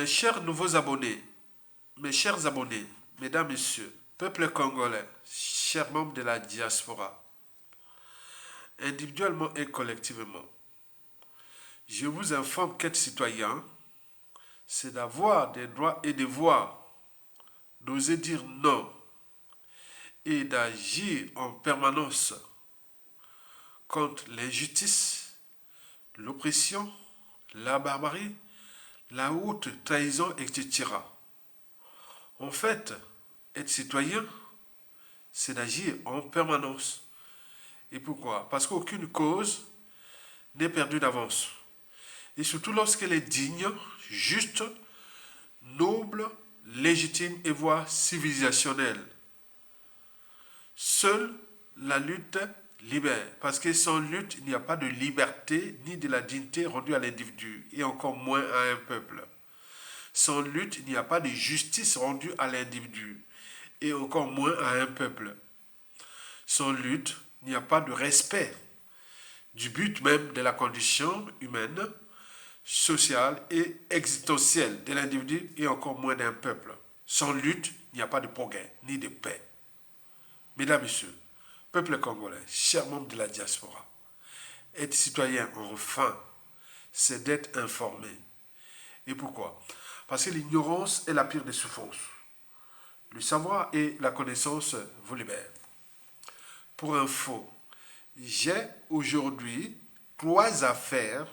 chers nouveaux abonnés, mes chers abonnés, mesdames, messieurs, peuple congolais, chers membres de la diaspora, individuellement et collectivement, je vous informe qu'être citoyen, c'est d'avoir des droits et devoirs, d'oser dire non et d'agir en permanence contre l'injustice, l'oppression, la barbarie, la haute trahison, etc. En fait, être citoyen, c'est d'agir en permanence. Et pourquoi? Parce qu'aucune cause n'est perdue d'avance. Et surtout lorsqu'elle est digne, juste, noble, légitime et voire civilisationnelle. Seule la lutte libère. Parce que sans lutte, il n'y a pas de liberté ni de la dignité rendue à l'individu et encore moins à un peuple. Sans lutte, il n'y a pas de justice rendue à l'individu et encore moins à un peuple. Sans lutte, il n'y a pas de respect du but même de la condition humaine, sociale et existentielle de l'individu et encore moins d'un peuple. Sans lutte, il n'y a pas de progrès ni de paix. Mesdames, Messieurs, peuple congolais, chers membres de la diaspora, être citoyen, enfin, c'est d'être informé. Et pourquoi? Parce que l'ignorance est la pire des souffrances. Le savoir et la connaissance vous libèrent. Pour info, j'ai aujourd'hui 3 affaires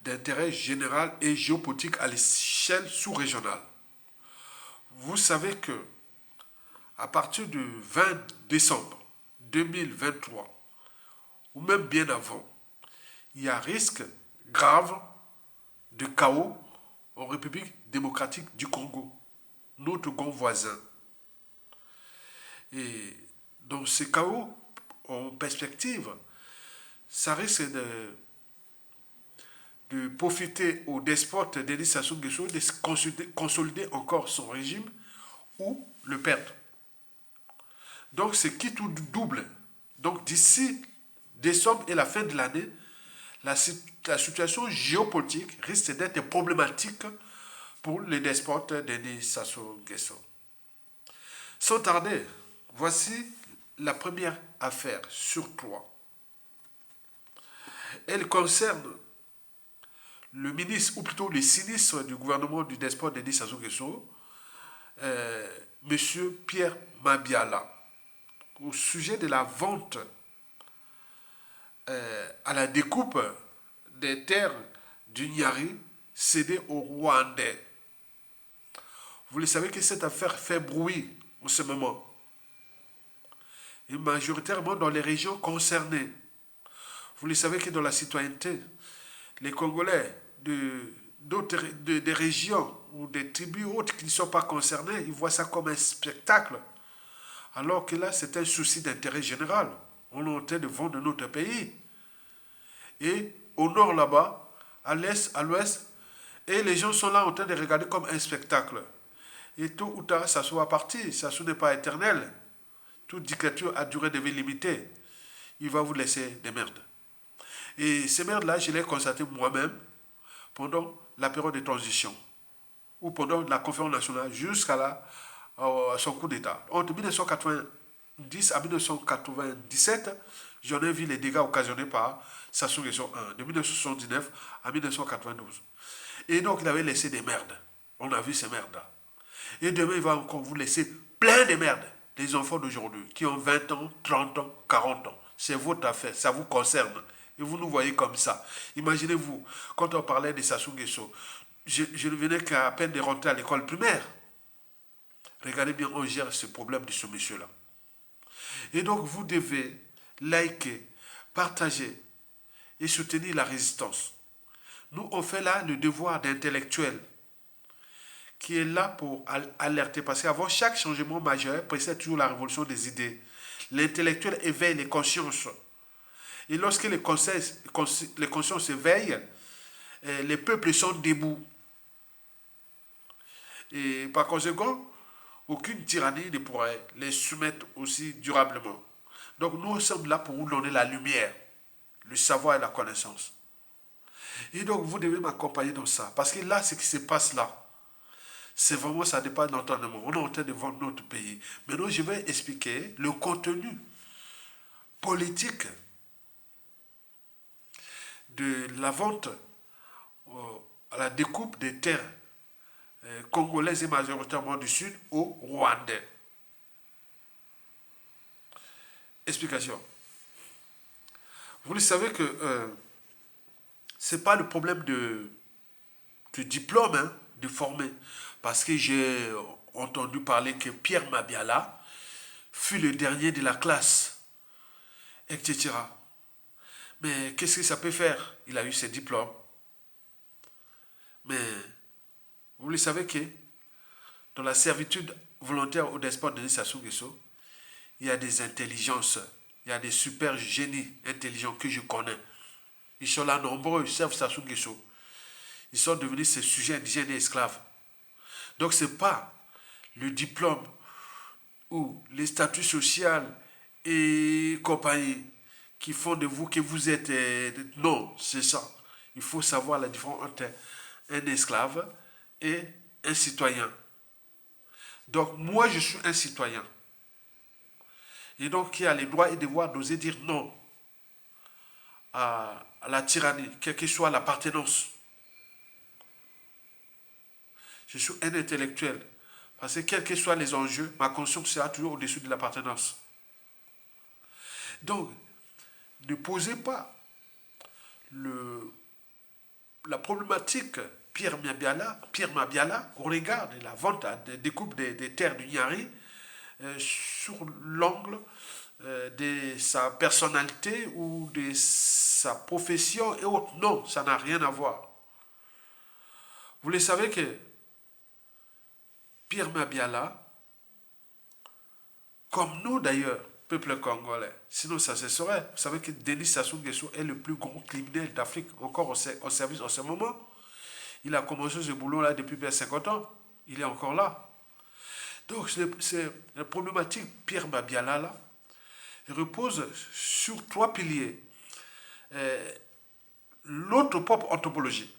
d'intérêt général et géopolitique à l'échelle sous-régionale. Vous savez que à partir du 20 décembre 2023, ou même bien avant, il y a risque grave de chaos en République démocratique du Congo, notre grand voisin. Et dans ce chaos, en perspective, ça risque de profiter au despote Denis Sassou Nguesso de consolider encore son régime ou le perdre. Donc c'est qui tout double. Donc d'ici décembre et la fin de l'année, la situation géopolitique risque d'être problématique pour les despotes Denis Sassou Nguesso. Sans tarder, voici la première affaire sur 3. Elle concerne le ministre, ou plutôt le sinistre du gouvernement du despote Denis Sassou Nguesso, M. Pierre Mabiala, au sujet de la vente à la découpe des terres du Nyari cédées aux Rwandais. Vous le savez que cette affaire fait bruit en ce moment, et majoritairement dans les régions concernées. Vous le savez que dans la citoyenneté, les Congolais des régions ou des tribus autres qui ne sont pas concernés, ils voient ça comme un spectacle. Alors que là, c'est un souci d'intérêt général. On est en train de vendre notre pays. Et au nord là-bas, à l'est, à l'ouest, et les gens sont là en train de regarder comme un spectacle. Et tôt ou tard, ça soit parti. Ça n'est pas éternel. Toute dictature a durée de vie limitée. Il va vous laisser des merdes. Et ces merdes-là, je les ai constatées moi-même pendant la période de transition ou pendant la conférence nationale jusqu'à son coup d'État. Entre 1990 à 1997, j'en ai vu les dégâts occasionnés par Sassou Nguesso I, de 1979 à 1992. Et donc, il avait laissé des merdes. On a vu ces merdes-là. Et demain, il va encore vous laisser plein de merdes. Les enfants d'aujourd'hui qui ont 20 ans, 30 ans, 40 ans. C'est votre affaire, ça vous concerne. Et vous nous voyez comme ça. Imaginez-vous, quand on parlait de Sassou Nguesso, je ne venais qu'à peine de rentrer à l'école primaire. Regardez bien, on gère ce problème de ce monsieur-là. Et donc, vous devez liker, partager et soutenir la résistance. Nous, on fait là le devoir d'intellectuel qui est là pour alerter. Parce qu'avant chaque changement majeur, précède toujours la révolution des idées. L'intellectuel éveille les consciences. Et lorsque les consciences s'éveillent, les peuples sont debout. Et par conséquent, aucune tyrannie ne pourrait les soumettre aussi durablement. Donc nous sommes là pour vous donner la lumière, le savoir et la connaissance. Et donc, vous devez m'accompagner dans ça. Parce que là, ce qui se passe là, c'est vraiment, ça dépasse notre entendement. On est en train de vendre notre pays. Maintenant, je vais expliquer le contenu politique de la vente à la découpe des terres congolaises et majoritairement du Sud aux Rwandais. Explication. Vous le savez que ce n'est pas le problème de diplôme, hein, de former. Parce que j'ai entendu parler que Pierre Mabiala fut le dernier de la classe, etc. Mais qu'est-ce que ça peut faire? Il a eu ses diplômes. Mais vous le savez que dans la servitude volontaire au despote Denis Sassou Nguesso, il y a des intelligences, il y a des super génies intelligents que je connais. Ils sont là nombreux, ils servent Sassou Nguesso. Ils sont devenus ces sujets indigènes et esclaves. Donc ce n'est pas le diplôme ou les statuts sociaux et compagnie qui font de vous que vous êtes... non, c'est ça. Il faut savoir la différence entre un esclave et un citoyen. Donc moi, je suis un citoyen. Et donc, qui a les droits et devoirs d'oser dire non à la tyrannie, quelle que soit l'appartenance. Je suis un intellectuel. Parce que quels que soient les enjeux, ma conscience sera toujours au-dessus de l'appartenance. Donc, ne posez pas la problématique Pierre Mabiala au regard de la vente de découpe des terres du Niari sur l'angle de sa personnalité ou de sa profession et autres. Non, ça n'a rien à voir. Vous le savez que Pierre Mabiala, comme nous d'ailleurs, peuple congolais, sinon ça se saurait. Vous savez que Denis Sassou Nguesso est le plus grand criminel d'Afrique, encore au service en ce moment. Il a commencé ce boulot-là depuis bien 50 ans. Il est encore là. Donc, c'est la problématique Pierre Mabiala, là, repose sur 3 piliers. Notre propre anthropologie.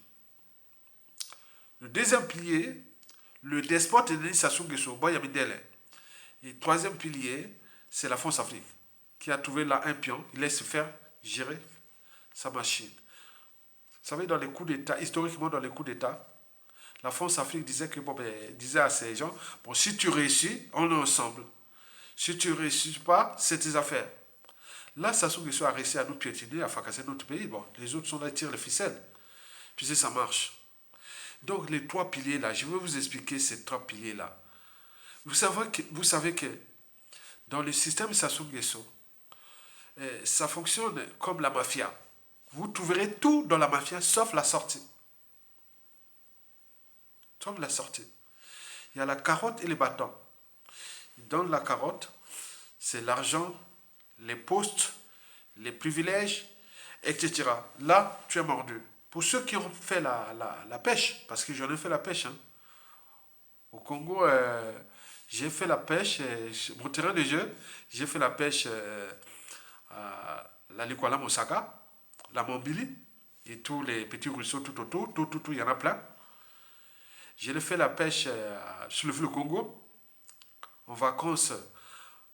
Le deuxième pilier, le despote Denis Sassou Nguesso, Boyamidele. Et le troisième pilier, c'est la France Afrique, qui a trouvé là un pion, il laisse faire gérer sa machine. Vous savez, dans les coups d'État, historiquement dans les coups d'État, la France Afrique disait, disait à ces gens, bon, si tu réussis, on est ensemble. Si tu ne réussis pas, c'est tes affaires. Là, Sassou Nguesso a réussi à nous piétiner, à fracasser notre pays. Bon, les autres sont là, ils tirent les ficelles. Puis ça marche. Donc, les 3 piliers là, je vais vous expliquer ces 3 piliers là. Vous savez que dans le système Sassou Nguesso, ça fonctionne comme la mafia. Vous trouverez tout dans la mafia, sauf la sortie. Sauf la sortie. Il y a la carotte et les bâtons. Dans la carotte, c'est l'argent, les postes, les privilèges, etc. Là, tu es mordu. Pour ceux qui ont fait la pêche, parce que j'en ai fait la pêche, hein. Au Congo, j'ai fait la pêche, mon terrain de jeu, j'ai fait la pêche à la Likwala Mosaka, la Mombili, et tous les petits ruisseaux tout autour, tout, il y en a plein. J'ai fait la pêche sur le fleuve Congo, en vacances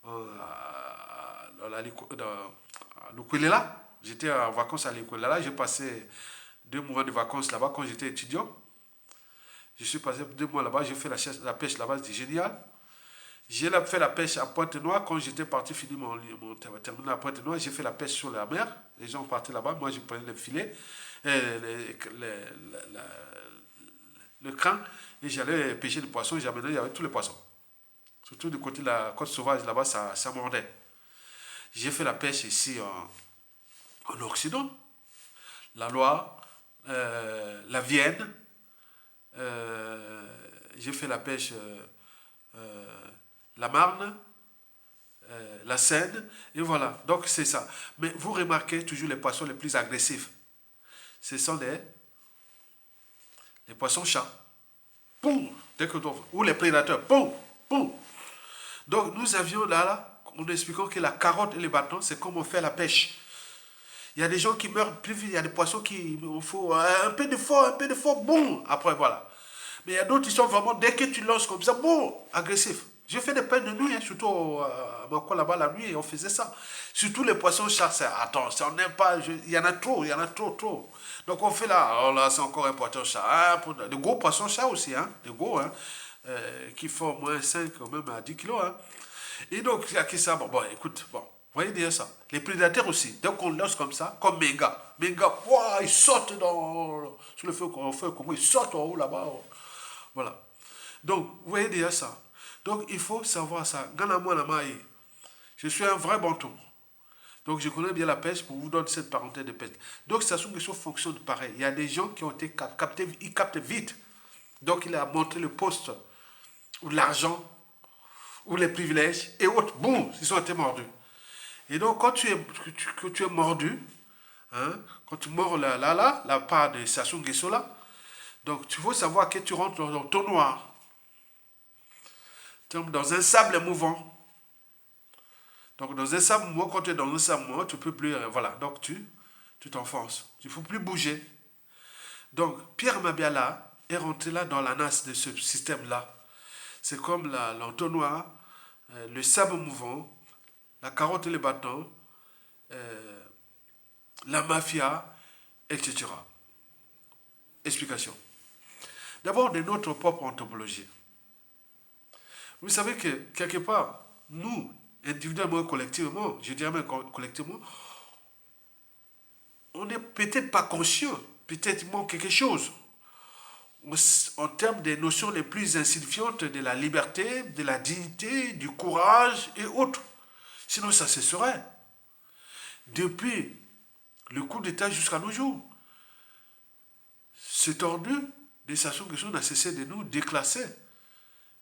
à Lukwelala. J'étais en vacances à Lukwelala, j'ai passé 2 mois de vacances là-bas quand j'étais étudiant. Je suis passé 2 mois là-bas, j'ai fait la pêche là-bas, c'était génial. J'ai fait la pêche à Pointe-Noire quand j'étais parti finir mon terminal à Pointe-Noire. J'ai fait la pêche sur la mer. Les gens partaient là-bas, moi je prenais le filet, le cran, et j'allais pêcher des poissons. J'amenais, il y avait tous les poissons. Surtout du côté de la côte sauvage, là-bas, ça mordait. J'ai fait la pêche ici en Occident. La Loire, la Vienne. J'ai fait la pêche la Marne, la Seine, et voilà. Donc c'est ça. Mais vous remarquez toujours les poissons les plus agressifs. Ce sont les poissons chats. Poum, dès que ou les prédateurs. Poum, poum. Donc nous avions là, en expliquant que la carotte et les bâtons, c'est comme on fait la pêche. Il y a des gens qui meurent plus vite, il y a des poissons qui, il faut un peu d'effort, bon, après voilà. Mais il y a d'autres qui sont vraiment, dès que tu lances comme ça, bon, agressif. J'ai fait des peines de nuit, hein, surtout à Mako là-bas la nuit, on faisait ça. Surtout les poissons chats, attends, ça on n'aime pas, il y en a trop, il y en a trop, trop. Donc on fait là, oh là c'est encore un poisson chat, hein, de gros poissons chats aussi, hein, de gros, hein, qui font au moins 5 ou même à 10 kilos. Hein. Et donc, il y a qui ça, bon, écoute, bon, voyez déjà ça. Les prédateurs aussi, dès qu'on lance comme ça, comme Menga, ouah, ils sautent sur le feu comme ils sautent en haut là-bas. Voilà. Donc, vous voyez déjà ça. Donc, il faut savoir ça. Gana-moi la maille. Je suis un vrai bantou. Donc, je connais bien la pêche pour vous donner cette parenthèse de pêche. Donc, ça sont des choses fonctionnent pareil. Il y a des gens qui ont été captés, ils captent vite. Donc, il a montré le poste ou l'argent ou les privilèges et autres. Boum, ils ont été mordus. Et donc, quand tu es mordu, hein, quand tu mords la part de Sassou Nguesso là, donc tu faut savoir que tu rentres dans ton noir, dans un sable mouvant. Donc, dans un sable mouvant, quand tu es dans un sable mouvant, tu ne peux plus. Voilà, donc tu t'enfonces. Il ne faut plus bouger. Donc, Pierre Mabiala est rentré là dans la nasse de ce système-là. C'est comme l'entonnoir, le sable mouvant, la carotte et le bâton, la mafia, etc. Explication. D'abord, de notre propre anthropologie. Vous savez que, quelque part, nous, individuellement et collectivement, je dirais même collectivement, on n'est peut-être pas conscient, peut-être il manque quelque chose. En termes des notions les plus insignifiantes de la liberté, de la dignité, du courage et autres. Sinon, ça cesserait. Depuis le coup d'État jusqu'à nos jours, cet ordre des Sassou Nguesso n'a cessé de nous déclasser,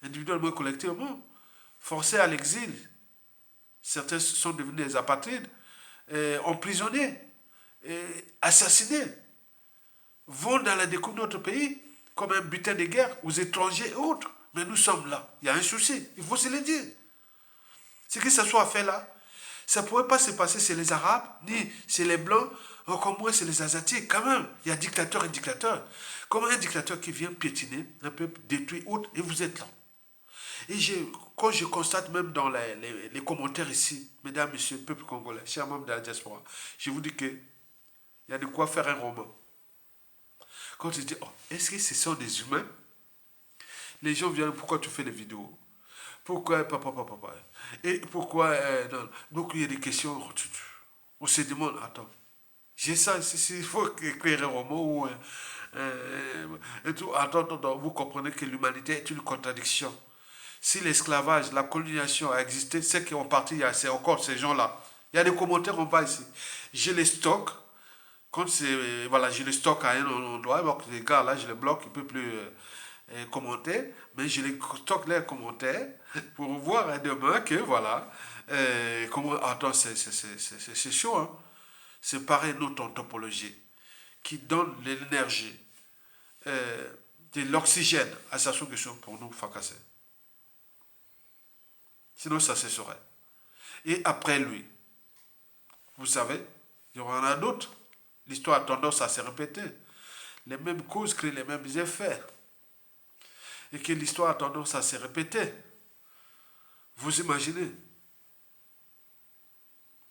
individuellement et collectivement, forcés à l'exil. Certains sont devenus des apatrides, emprisonnés, assassinés, vont dans la découverte de notre pays comme un butin de guerre aux étrangers et autres. Mais nous sommes là. Il y a un souci. Il faut se le dire. Ce que ça soit fait là, ça ne pourrait pas se passer chez les Arabes, ni chez les Blancs, encore moins chez les Asiatiques. Quand même, il y a dictateur et dictateur. Comme un dictateur qui vient piétiner un peuple, détruire autre, et vous êtes là. Et quand je constate même dans les commentaires ici, mesdames, messieurs, peuple congolais, chers membres de la diaspora, je vous dis qu'il y a de quoi faire un roman. Quand tu dis, oh, est-ce que ce sont des humains? Les gens viennent, pourquoi tu fais des vidéos? Pourquoi, papa? Et pourquoi, non. Donc il y a des questions, on se demande, attends, j'ai ça, il faut écrire un roman ou et tout. Attends, vous comprenez que l'humanité est une contradiction. Si l'esclavage, la colonisation a existé, ceux qui ont parti, c'est encore ces gens-là. Il y a des commentaires en bas ici. Je les stocke. Quand c'est, voilà, je les stocke à un endroit, donc les gars là, je les bloque, ils ne peuvent plus commenter, mais je les stocke les commentaires pour voir demain que, voilà, comment, attends, c'est chaud, hein. C'est pareil notre anthropologie qui donne l'énergie, de l'oxygène à sa solution pour nous fracasser. Sinon, ça cesserait. Et après lui, vous savez, il y en a d'autres. L'histoire a tendance à se répéter. Les mêmes causes créent les mêmes effets. Et que l'histoire a tendance à se répéter. Vous imaginez,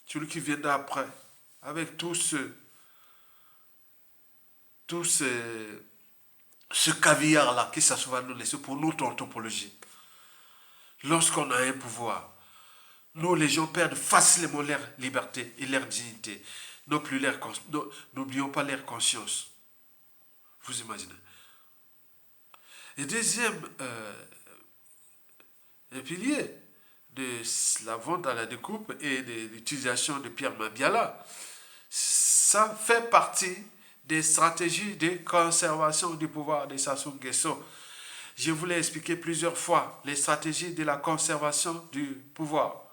celui qui viendra après, avec tout ce caviar-là qui ça va nous laisser pour notre anthropologie. Lorsqu'on a un pouvoir, nous, les gens perdent facilement leur liberté et leur dignité. N'oublions pas leur conscience. Vous imaginez. Et deuxième pilier de la vente à la découpe et de l'utilisation de Pierre Mabiala, ça fait partie des stratégies de conservation du pouvoir de Sassou Nguesso. Je vous l'ai expliqué plusieurs fois, les stratégies de la conservation du pouvoir.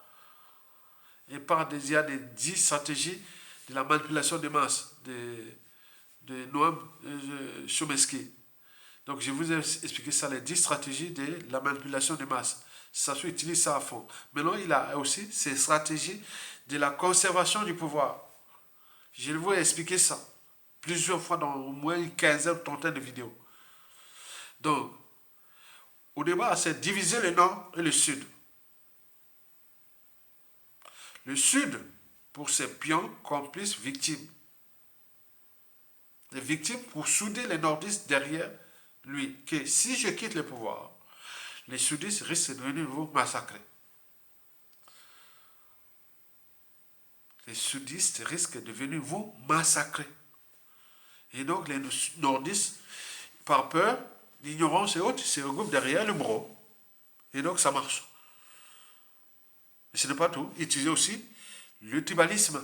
Et il y a des 10 stratégies de la manipulation des masses de Noam Chomsky. Donc je vous ai expliqué ça, les 10 stratégies de la manipulation des masses. Sassou utilise ça à fond. Maintenant, il a aussi ces stratégies de la conservation du pouvoir. Je vais vous expliquer ça plusieurs fois dans au moins une quinzaine, trentaine de vidéos. Donc, au départ, c'est diviser le nord et le sud. Le sud, pour ses pions, complices, victimes. Les victimes pour souder les nordistes derrière lui. Que si je quitte le pouvoir, les sudistes risquent de venir vous massacrer. Les sudistes risquent de venir vous massacrer. Et donc les nordistes, par peur, l'ignorance et autres, se regroupent derrière le bro. Et donc ça marche. Mais ce n'est pas tout. Utiliser aussi le tribalisme.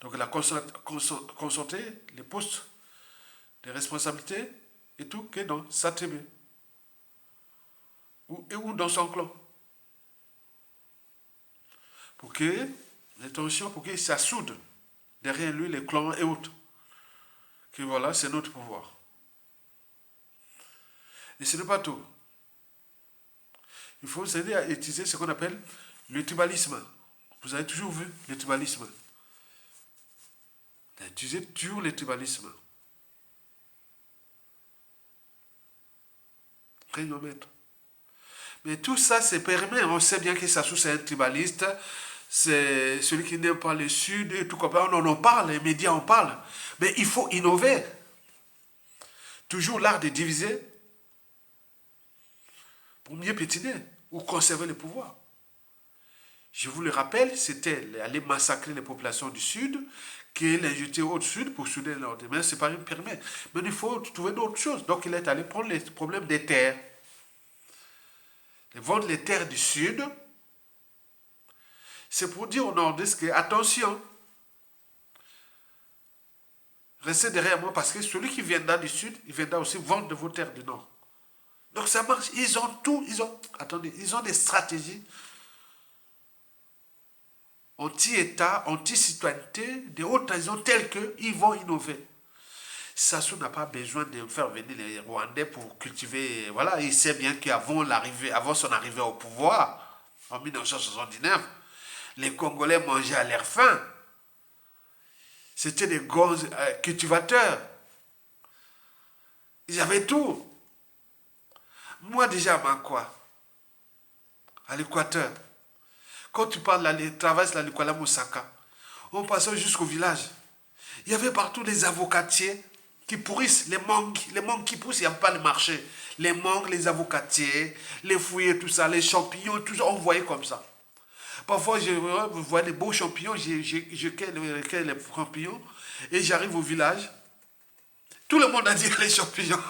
Donc la concentrer les postes de responsabilité et tout que dans sa tribu. Ou dans son clan. Pour que les tensions, pour que ça soude derrière lui les clans et autres. Que voilà, c'est notre pouvoir. Et ce n'est pas tout. Il faut s'aider à utiliser ce qu'on appelle le tribalisme. Vous avez toujours vu le tribalisme. Utiliser toujours le tribalisme. Réunion-maître. Mais tout ça, c'est permis. On sait bien que Sassou, c'est un tribaliste. C'est celui qui n'aime pas le Sud et tout comme ça. On en parle, les médias en parlent. Mais il faut innover. Toujours l'art de diviser pour mieux pétiner ou conserver le pouvoir. Je vous le rappelle, c'était aller massacrer les populations du Sud, qui les jeter au Sud pour souder le Nord. Mais c'est pas un permis. Mais il faut trouver d'autres choses. Donc il est allé prendre les problèmes des terres. Ils vendent les terres du Sud. C'est pour dire aux Nordistes que, attention, restez derrière moi parce que celui qui viendra du Sud, il viendra aussi vendre de vos terres du Nord. Donc ça marche. Ils ont tout. Ils ont des stratégies anti-État, anti-citoyenneté, de haute trahison telles qu'ils vont innover. Sassou n'a pas besoin de faire venir les Rwandais pour cultiver. Voilà, il sait bien avant son arrivée au pouvoir, en 1979, les Congolais mangeaient à leur faim. C'était des grands cultivateurs. Ils avaient tout. Moi déjà, quoi, à l'Équateur, quand tu traverses la Lukwala Moussaka, on passait jusqu'au village. Il y avait partout des avocatiers qui pourrissent, les mangues qui poussent, il n'y avait pas de marché. Les mangues, les avocatiers, les fouilles, tout ça, les champignons, tout ça, on voyait comme ça. Parfois, je vois des beaux champignons, je cueille les champignons, et j'arrive au village. Tout le monde a dit les champignons.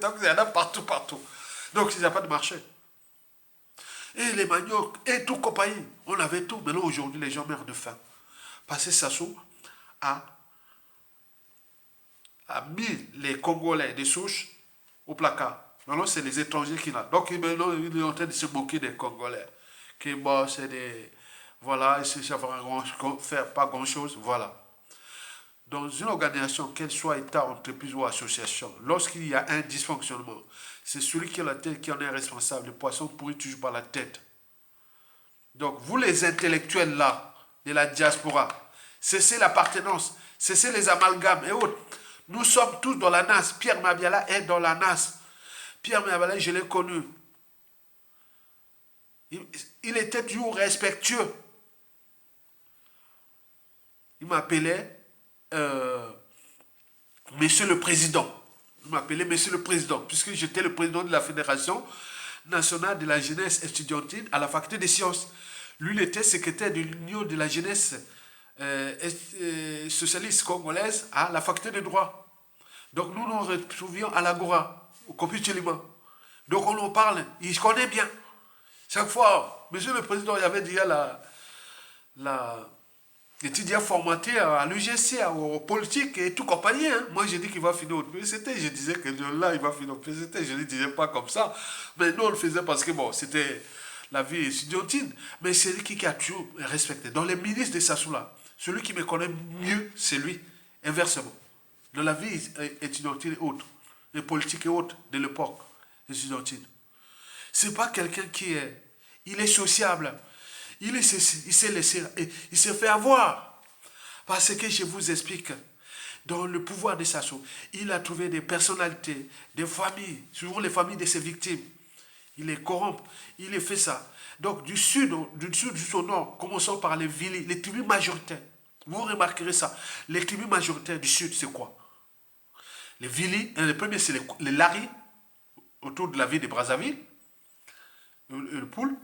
Donc, il y en a partout, partout. Donc, il n'y a pas de marché. Et les maniocs, et tout compagnie. On avait tout. Maintenant, aujourd'hui, les gens meurent de faim. Parce que Sassou a mis les Congolais des souches au placard. Maintenant, c'est les étrangers qui l'ont. Donc, maintenant, il est en train de se moquer des Congolais. Qui, bon, c'est des... Voilà, ils ne savent faire pas grand-chose. Voilà. Dans une organisation, qu'elle soit État, entreprise ou association, lorsqu'il y a un dysfonctionnement, c'est celui qui a la tête qui en est responsable. Le poisson pourrit toujours par la tête. Donc, vous les intellectuels là, de la diaspora, cessez l'appartenance, cessez les amalgames et autres. Nous sommes tous dans la NAS. Pierre Mabiala est dans la NAS. Pierre Mabiala, je l'ai connu. Il était toujours respectueux. Il m'appelait Monsieur le Président. Il m'appelait Monsieur le Président, puisque j'étais le président de la Fédération nationale de la jeunesse estudiantine à la faculté des sciences. Lui, il était secrétaire de l'Union de la jeunesse socialiste congolaise à la faculté de droit. Donc nous nous retrouvions à l'Agora, au computer libre. Donc on en parle, il connaît bien. Chaque fois, Monsieur le Président, il y avait déjà l'étudiant formaté à l'UGC, aux politiques et tout compagnie. Hein. Moi, j'ai dit qu'il va finir au PCT. Je disais que là, il va finir au PCT. Je ne le disais pas comme ça. Mais nous, on le faisait parce que, bon, c'était la vie étudiantine. Mais c'est lui qui a toujours respecté. Dans les ministres de Sassoula, celui qui me connaît mieux, c'est lui. Inversement. Dans la vie étudiantine et autres, les politiques et autres de l'époque étudiantine. C'est pas quelqu'un qui est... Il est sociable. Il s'est laissé... Il s'est fait avoir. Parce que je vous explique, dans le pouvoir de Sassou, il a trouvé des personnalités, des familles, souvent les familles de ses victimes. Il les corrompt, il les fait ça. Donc du sud jusqu'au nord, commençons par les villes, les tribus majoritaires. Vous remarquerez ça. Les tribus majoritaires du sud, c'est quoi? Les Vili, le premier c'est les Lari, autour de la ville de Brazzaville, le Poule.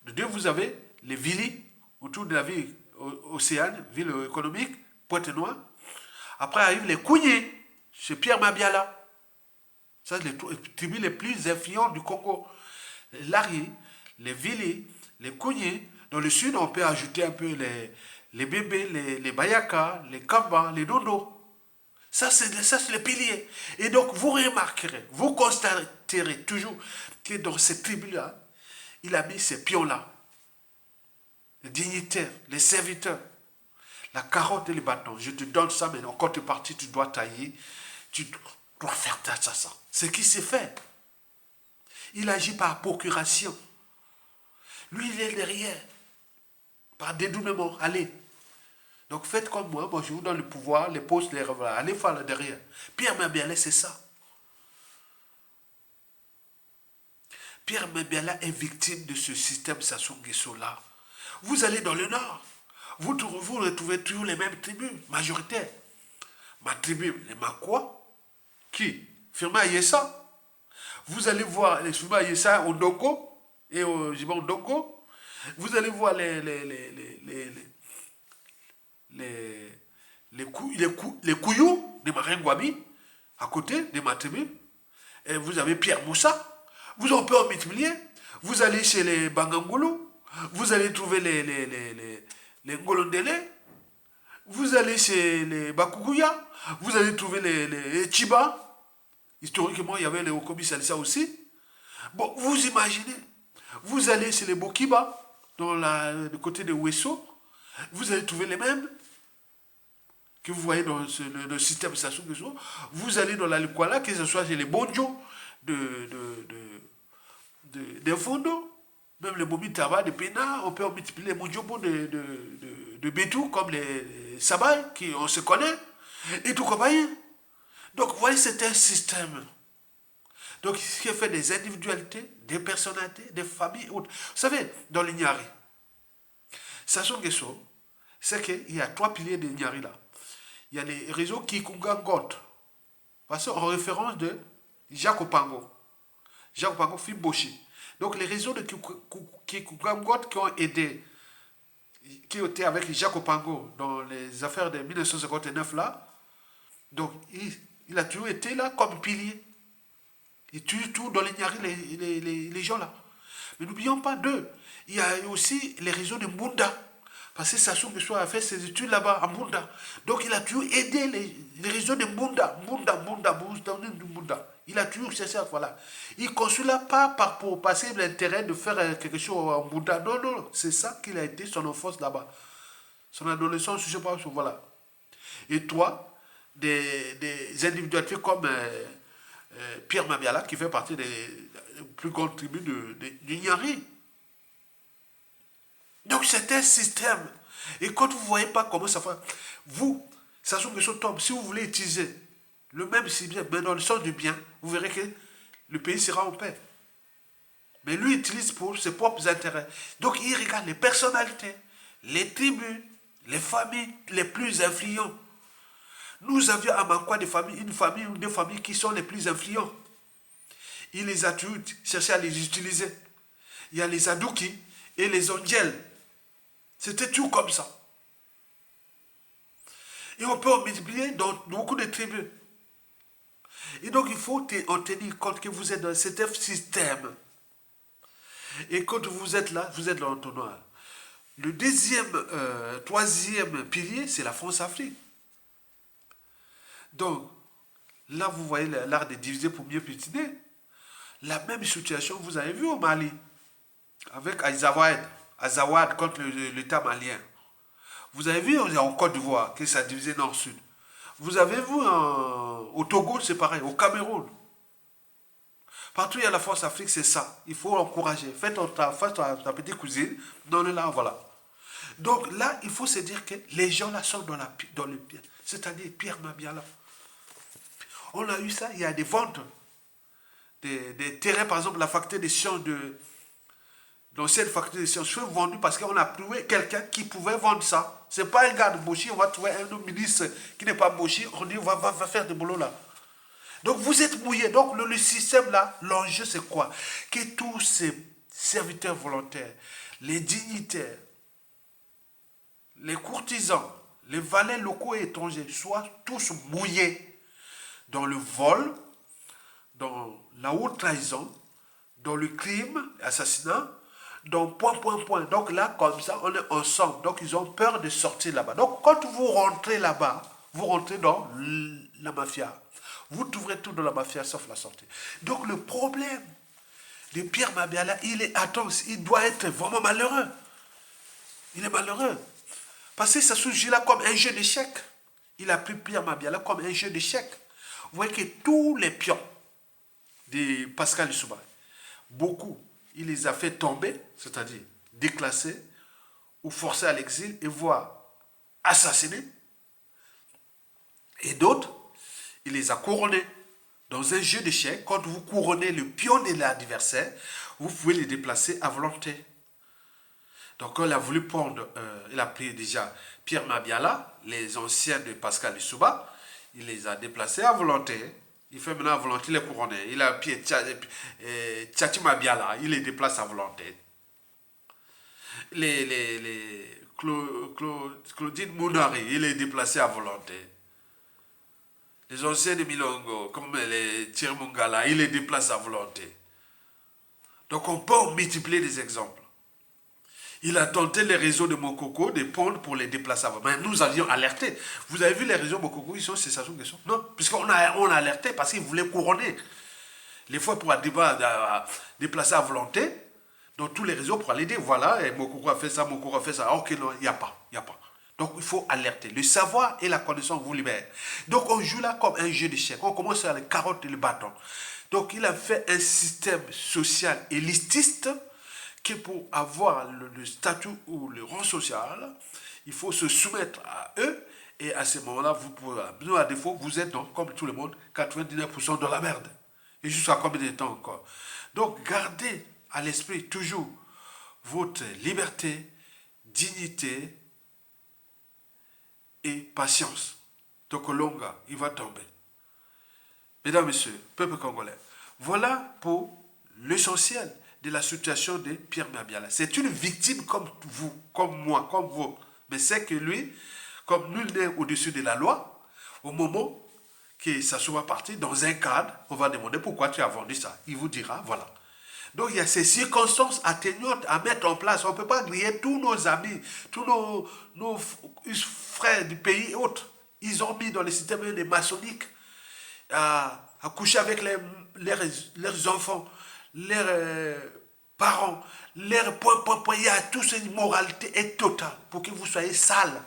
De deux, vous avez les Vili, autour de la ville Océane, ville économique, Pointe-Noire. Après arrivent les Kougnés, chez Pierre Mabiala. Ça, c'est les tribus les plus influentes du Congo. Les Lari, les Vili, les Kougnés. Dans le sud, on peut ajouter un peu les bébés, les Bayaka, les Kamba, les Dodo. Ça, c'est les piliers. Et donc, vous remarquerez, vous constaterez toujours que dans ces tribus-là, il a mis ces pions-là. Les dignitaires, les serviteurs. La carotte et le bâton. Je te donne ça, mais en contrepartie, tu dois tailler. Tu dois faire ça. Ce qui s'est fait. Il agit par procuration. Lui, il est derrière. Par dédoublement. Allez. Donc faites comme moi, je vous donne le pouvoir, les postes, les revenus. Allez faire le derrière. Pierre Mabiala, c'est ça. Pierre Mabiala est victime de ce système Sassou Nguesso-là. Vous allez dans le nord, vous retrouvez toujours les mêmes tribus, majoritaires. Ma tribu, les Makwa, qui Firma Yessa. Vous allez voir les Firma Yessa au Ndongo, et au Ndongo. Vous allez voir les Kouyou de Marengwabi, à côté de ma tribu. Et vous avez Pierre Moussa. Vous en pouvez en multiplier. Vous allez chez les Bangangoulou. Vous allez trouver les Ngolondele. Vous allez chez les Bakuguya. Vous allez trouver les Chiba. Historiquement, il y avait les Okobi Salissa aussi. Bon, vous imaginez. Vous allez chez les Bokiba, du côté de Wesso. Vous allez trouver les mêmes que vous voyez dans le système Sassou Nguesso. Vous allez dans la Likwala, que ce soit chez les Bonjo de Fondo, même les Bomi Taba de Pena, on peut multiplier les Monjobo de Bétou, comme les Sabay, on se connaît, et tout comme rien. Donc, vous voyez, c'est un système. Donc, ce qui fait des individualités, des personnalités, des familles, autres. Vous savez, dans le Nyari, Sassou Nguesso, c'est qu'il y a 3 piliers de Nyari là. Il y a les réseaux Kikungangot, parce qu'en référence de Jacques Opango. Jacques Opango Fimboshi. Donc les réseaux de Kikungangot qui ont aidé, qui étaient avec Jacques Opango dans les affaires de 1959 là, donc il a toujours été là comme pilier. Il tue tout dans les Nyari, les gens là. Mais n'oublions pas d'eux. Il y a aussi les réseaux de Mbunda. Parce que Sassou Nguesso a fait ses études là-bas, à Mbunda. Donc il a toujours aidé les réseaux de Mbunda. Il a toujours cherché à voilà. Il ne construit là pas pour passer l'intérêt de faire quelque chose en Mbunda. Non. C'est ça qu'il a été son enfance là-bas. Son adolescence, je sais pas, voilà. Et toi, des individualités comme Pierre Mabiala, qui fait partie des plus grandes tribus du Nyari. Donc c'est un système. Et quand vous ne voyez pas comment ça fait, vous, Sassou Nguesso tombe, si vous voulez utiliser le même système, mais dans le sens du bien, vous verrez que le pays sera en paix. Mais lui utilise pour ses propres intérêts. Donc il regarde les personnalités, les tribus, les familles les plus influentes. Nous avions à Mankwa une famille ou deux familles qui sont les plus influentes. Il les a toujours cherché à les utiliser. Il y a les Adouki et les Ondiel. C'était tout comme ça. Et on peut en multiplier dans beaucoup de tribus. Et donc il faut en tenir compte que vous êtes dans cet système. Et quand vous êtes là, vous êtes dans l'entonnoir. Le troisième pilier, c'est la France-Afrique. Donc, là, vous voyez l'art de diviser pour mieux piétiner. La même situation, vous avez vu au Mali, avec Azawad contre l'État malien. Vous avez vu en Côte d'Ivoire que ça a divisé nord-sud. Vous avez vu au Togo, c'est pareil, au Cameroun. Partout il y a la France-Afrique, c'est ça. Il faut encourager. Faites ta petite cousine, donnez-la, voilà. Donc là, il faut se dire que les gens là sont dans le pire. C'est-à-dire Pierre Mabiala. On a eu ça, il y a des ventes, des terrains, par exemple, la faculté des sciences l'ancienne faculté des sciences sont vendus parce qu'on a trouvé quelqu'un qui pouvait vendre ça. C'est pas un gars de Bochi, on va trouver un autre ministre qui n'est pas Bochi, on dit va faire du boulot là. Donc vous êtes mouillés. Donc le système là, l'enjeu c'est quoi? Que tous ces serviteurs volontaires, les dignitaires, les courtisans, les valets locaux et étrangers soient tous mouillés dans le vol, dans la haute trahison, dans le crime, assassinat, dans point. Donc là, comme ça, on est ensemble. Donc ils ont peur de sortir là-bas. Donc quand vous rentrez là-bas, vous rentrez dans la mafia. Vous trouverez tout dans la mafia sauf la sortie. Donc le problème de Pierre Mabiala, il doit être vraiment malheureux. Il est malheureux. Parce que ça surgit là comme un jeu d'échecs. Il a pris Pierre Mabiala comme un jeu d'échecs. Vous voyez que tous les pions de Pascal Lissouba, beaucoup, il les a fait tomber, c'est-à-dire déclassés ou forcés à l'exil et voire assassinés. Et d'autres, il les a couronnés. Dans un jeu d'échecs, quand vous couronnez le pion de l'adversaire, vous pouvez les déplacer à volonté. Donc il a voulu prendre, il a pris déjà Pierre Mabiala, les anciens de Pascal Lissouba, il les a déplacés à volonté. Il fait maintenant à volonté les couronner. Il a pied Tchati Mabiala, il les déplace à volonté. Claudine Mounari, il est déplacé à volonté. Les anciens de Milongo, comme les Thierry Mungala, il les déplace à volonté. Donc on peut multiplier des exemples. Il a tenté les réseaux de Mokoko de pondre pour les déplacer avant. Mais nous avions alerté. Vous avez vu les réseaux Mokoko, ils sont cessation de son. Non, puisqu'on a alerté parce qu'ils voulaient couronner. Les fois pour déplacer à volonté, dans tous les réseaux pour aller dire voilà, et Mokoko a fait ça, Mokoko a fait ça. Ok, non, il n'y a pas. Donc il faut alerter. Le savoir et la connaissance vous libèrent. Donc on joue là comme un jeu d'échecs. On commence à les carottes et le bâton. Donc il a fait un système social élitiste que pour avoir le statut ou le rang social, il faut se soumettre à eux et à ce moment-là, vous pouvez, nous à défaut, vous êtes donc, comme tout le monde, 99% dans la merde. Et jusqu'à combien de temps encore? Donc gardez à l'esprit toujours votre liberté, dignité et patience. Tokolonga, il va tomber. Mesdames, Messieurs, peuple congolais, voilà pour l'essentiel de la situation de Pierre Mabiala. C'est une victime comme vous, comme moi, comme vous. Mais c'est que lui, comme nul n'est au-dessus de la loi, au moment que ça soit parti dans un cadre, on va demander pourquoi tu as vendu ça. Il vous dira, voilà. Donc il y a ces circonstances atténuantes à mettre en place. On ne peut pas griller tous nos amis, tous nos frères du pays et autres. Ils ont mis dans le système des maçonniques à coucher avec leurs enfants, leurs parents, leurs point. Il y a toute cette immoralité est totale pour que vous soyez sales.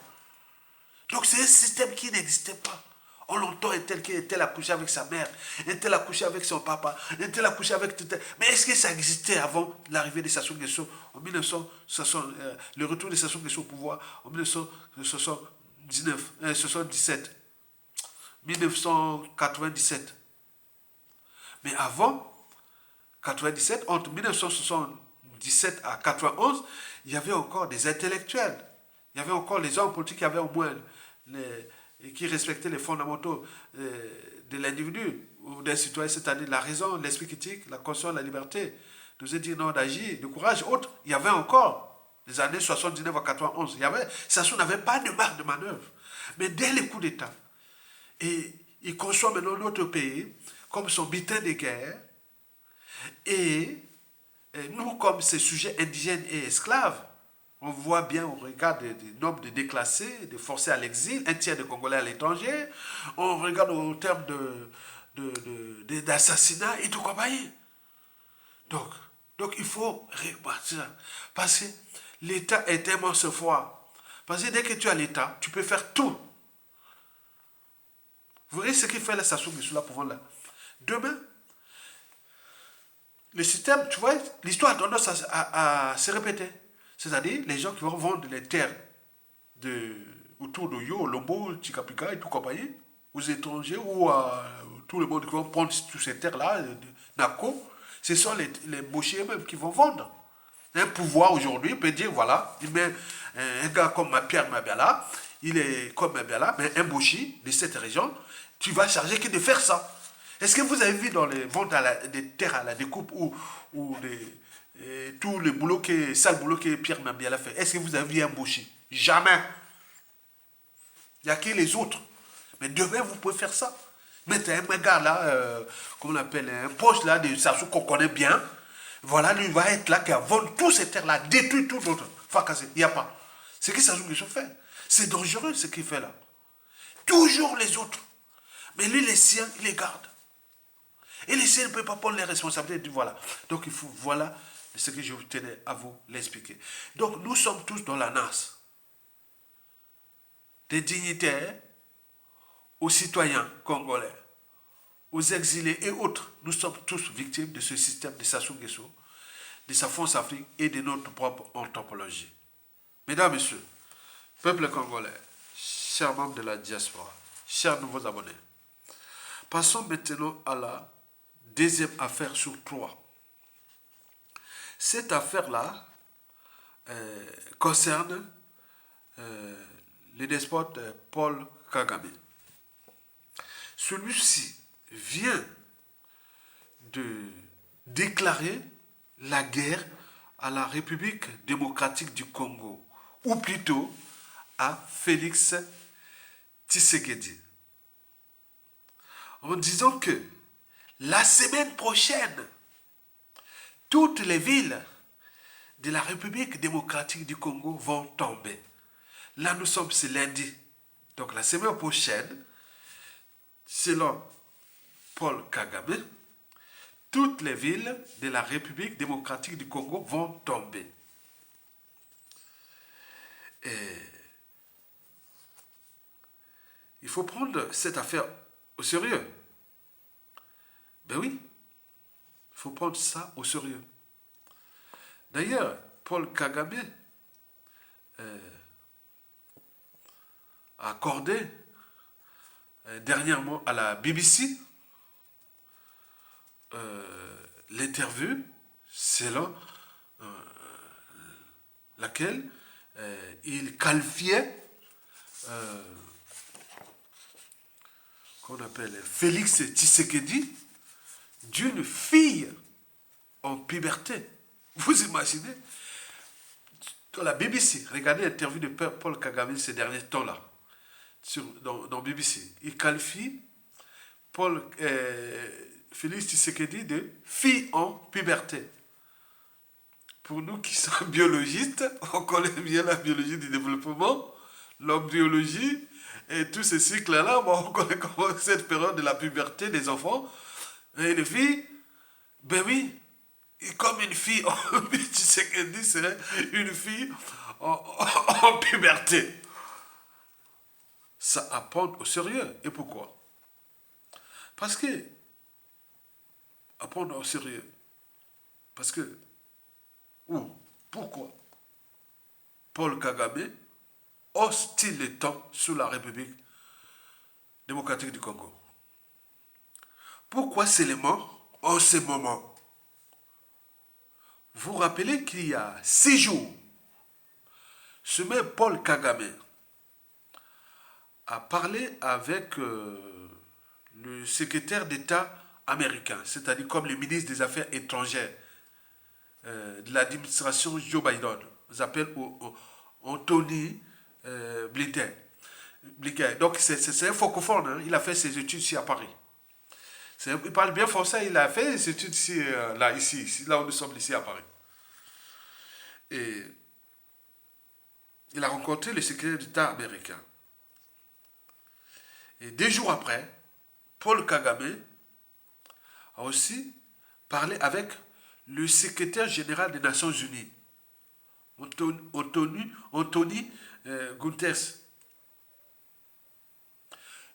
Donc c'est un système qui n'existait pas. On l'entend un tel a couché avec sa mère, un tel a couché avec son papa, un tel a couché avec tout tel. Mais est-ce que ça existait avant l'arrivée de Sassou Nguesso en 1960, le retour de Sassou Nguesso au pouvoir en 1997. Mais avant 97, entre 1977 à 91, il y avait encore des intellectuels. Il y avait encore les hommes politiques qui avaient au moins qui respectaient les fondamentaux de l'individu ou des citoyens, c'est-à-dire la raison, l'esprit critique, la conscience, la liberté, d'oser dire non, d'agir, de courage, autres. Il y avait encore, les années 79 à 91, Sassou n'avait pas de marge de manœuvre. Mais dès les coups d'État, et il conçoit maintenant notre pays comme son butin de guerre, et nous, comme ces sujets indigènes et esclaves, on voit bien au regard des nombres de déclassés, de forcés à l'exil, un tiers de Congolais à l'étranger, on regarde au terme d'assassinats et tout compagnie. Donc il faut rebattre. Parce que l'État est immense foi. Parce que dès que tu as l'État, tu peux faire tout. Vous voyez ce qu'il fait la Sassou Nguesso là pour vendre là. Demain, le système, tu vois, l'histoire a tendance à se répéter. C'est-à-dire les gens qui vont vendre les terres autour de Yo, Lombo, Chikapika et tout compagnie, aux étrangers ou à tout le monde qui vont prendre toutes ces terres-là, de Nako, ce sont les bouchers même qui vont vendre. Un pouvoir aujourd'hui peut dire, voilà, il met un gars comme Pierre Mabiala, il est comme Mabiala, mais un boucher de cette région, tu vas charger que de faire ça. Est-ce que vous avez vu dans les ventes des terres à la découpe ou tous les boulots sale boulot que Pierre Mabiala fait, est-ce que vous avez vu un boucher? Jamais. Il n'y a que les autres. Mais demain, vous pouvez faire ça. Mettez un gars là, comment on appelle, un poste là de Sassou qu'on connaît bien. Voilà, lui va être là, qui va vendre tous ces terres-là, détruire tout l'autre. Fracassé. Il n'y a pas. C'est ce que Sassou Nguesso fait. C'est dangereux ce qu'il fait là. Toujours les autres. Mais lui, les siens, il les garde. Et les siens ne peuvent pas prendre les responsabilités. Voilà. Donc il faut, voilà ce que je tenais à vous l'expliquer. Donc nous sommes tous dans la NAS. Des dignitaires aux citoyens congolais, aux exilés et autres. Nous sommes tous victimes de ce système de Sassou Nguesso, de sa France Afrique et de notre propre anthropologie. Mesdames, Messieurs, peuple congolais, chers membres de la diaspora, chers nouveaux abonnés, passons maintenant à la deuxième affaire sur trois. Cette affaire-là concerne le despote Paul Kagame. Celui-ci vient de déclarer la guerre à la République démocratique du Congo, ou plutôt à Félix Tshisekedi, en disant que la semaine prochaine, toutes les villes de la République démocratique du Congo vont tomber. Là, nous sommes ce lundi. Donc la semaine prochaine, selon Paul Kagame, toutes les villes de la République démocratique du Congo vont tomber. Et il faut prendre cette affaire au sérieux. Ben oui, il faut prendre ça au sérieux. D'ailleurs, Paul Kagame a accordé dernièrement à la BBC l'interview selon laquelle il qualifiait qu'on appelle Félix Tshisekedi d'une fille en puberté. Vous imaginez? Dans la BBC, regardez l'interview de Paul Kagame ces derniers temps-là, dans BBC. Il qualifie Félix Tshisekedi de fille en puberté. Pour nous qui sommes biologistes, on connaît bien la biologie du développement, l'embryologie et tous ces cycles-là. Bon, on connaît comment cette période de la puberté des enfants. Et les filles, ben oui, comme une fille, Tshisekedi serait une fille en puberté. Ça à prendre au sérieux. Et pourquoi? Parce que, à prendre au sérieux. Parce que, pourquoi Paul Kagame hostile le temps sous la République démocratique du Congo? Pourquoi seulement en ce moment? Vous rappelez qu'il y a 6 jours, ce même Paul Kagame a parlé avec le secrétaire d'État américain, c'est-à-dire comme le ministre des Affaires étrangères de l'administration Joe Biden, on s'appelle Anthony Blinken. Donc c'est un francophone, hein. Il a fait ses études ici à Paris. Il parle bien français, il a fait ses études ici, là où nous sommes ici à Paris. Et il a rencontré le secrétaire d'État américain. Et 2 jours après, Paul Kagame a aussi parlé avec le secrétaire général des Nations Unies, Anthony Guterres.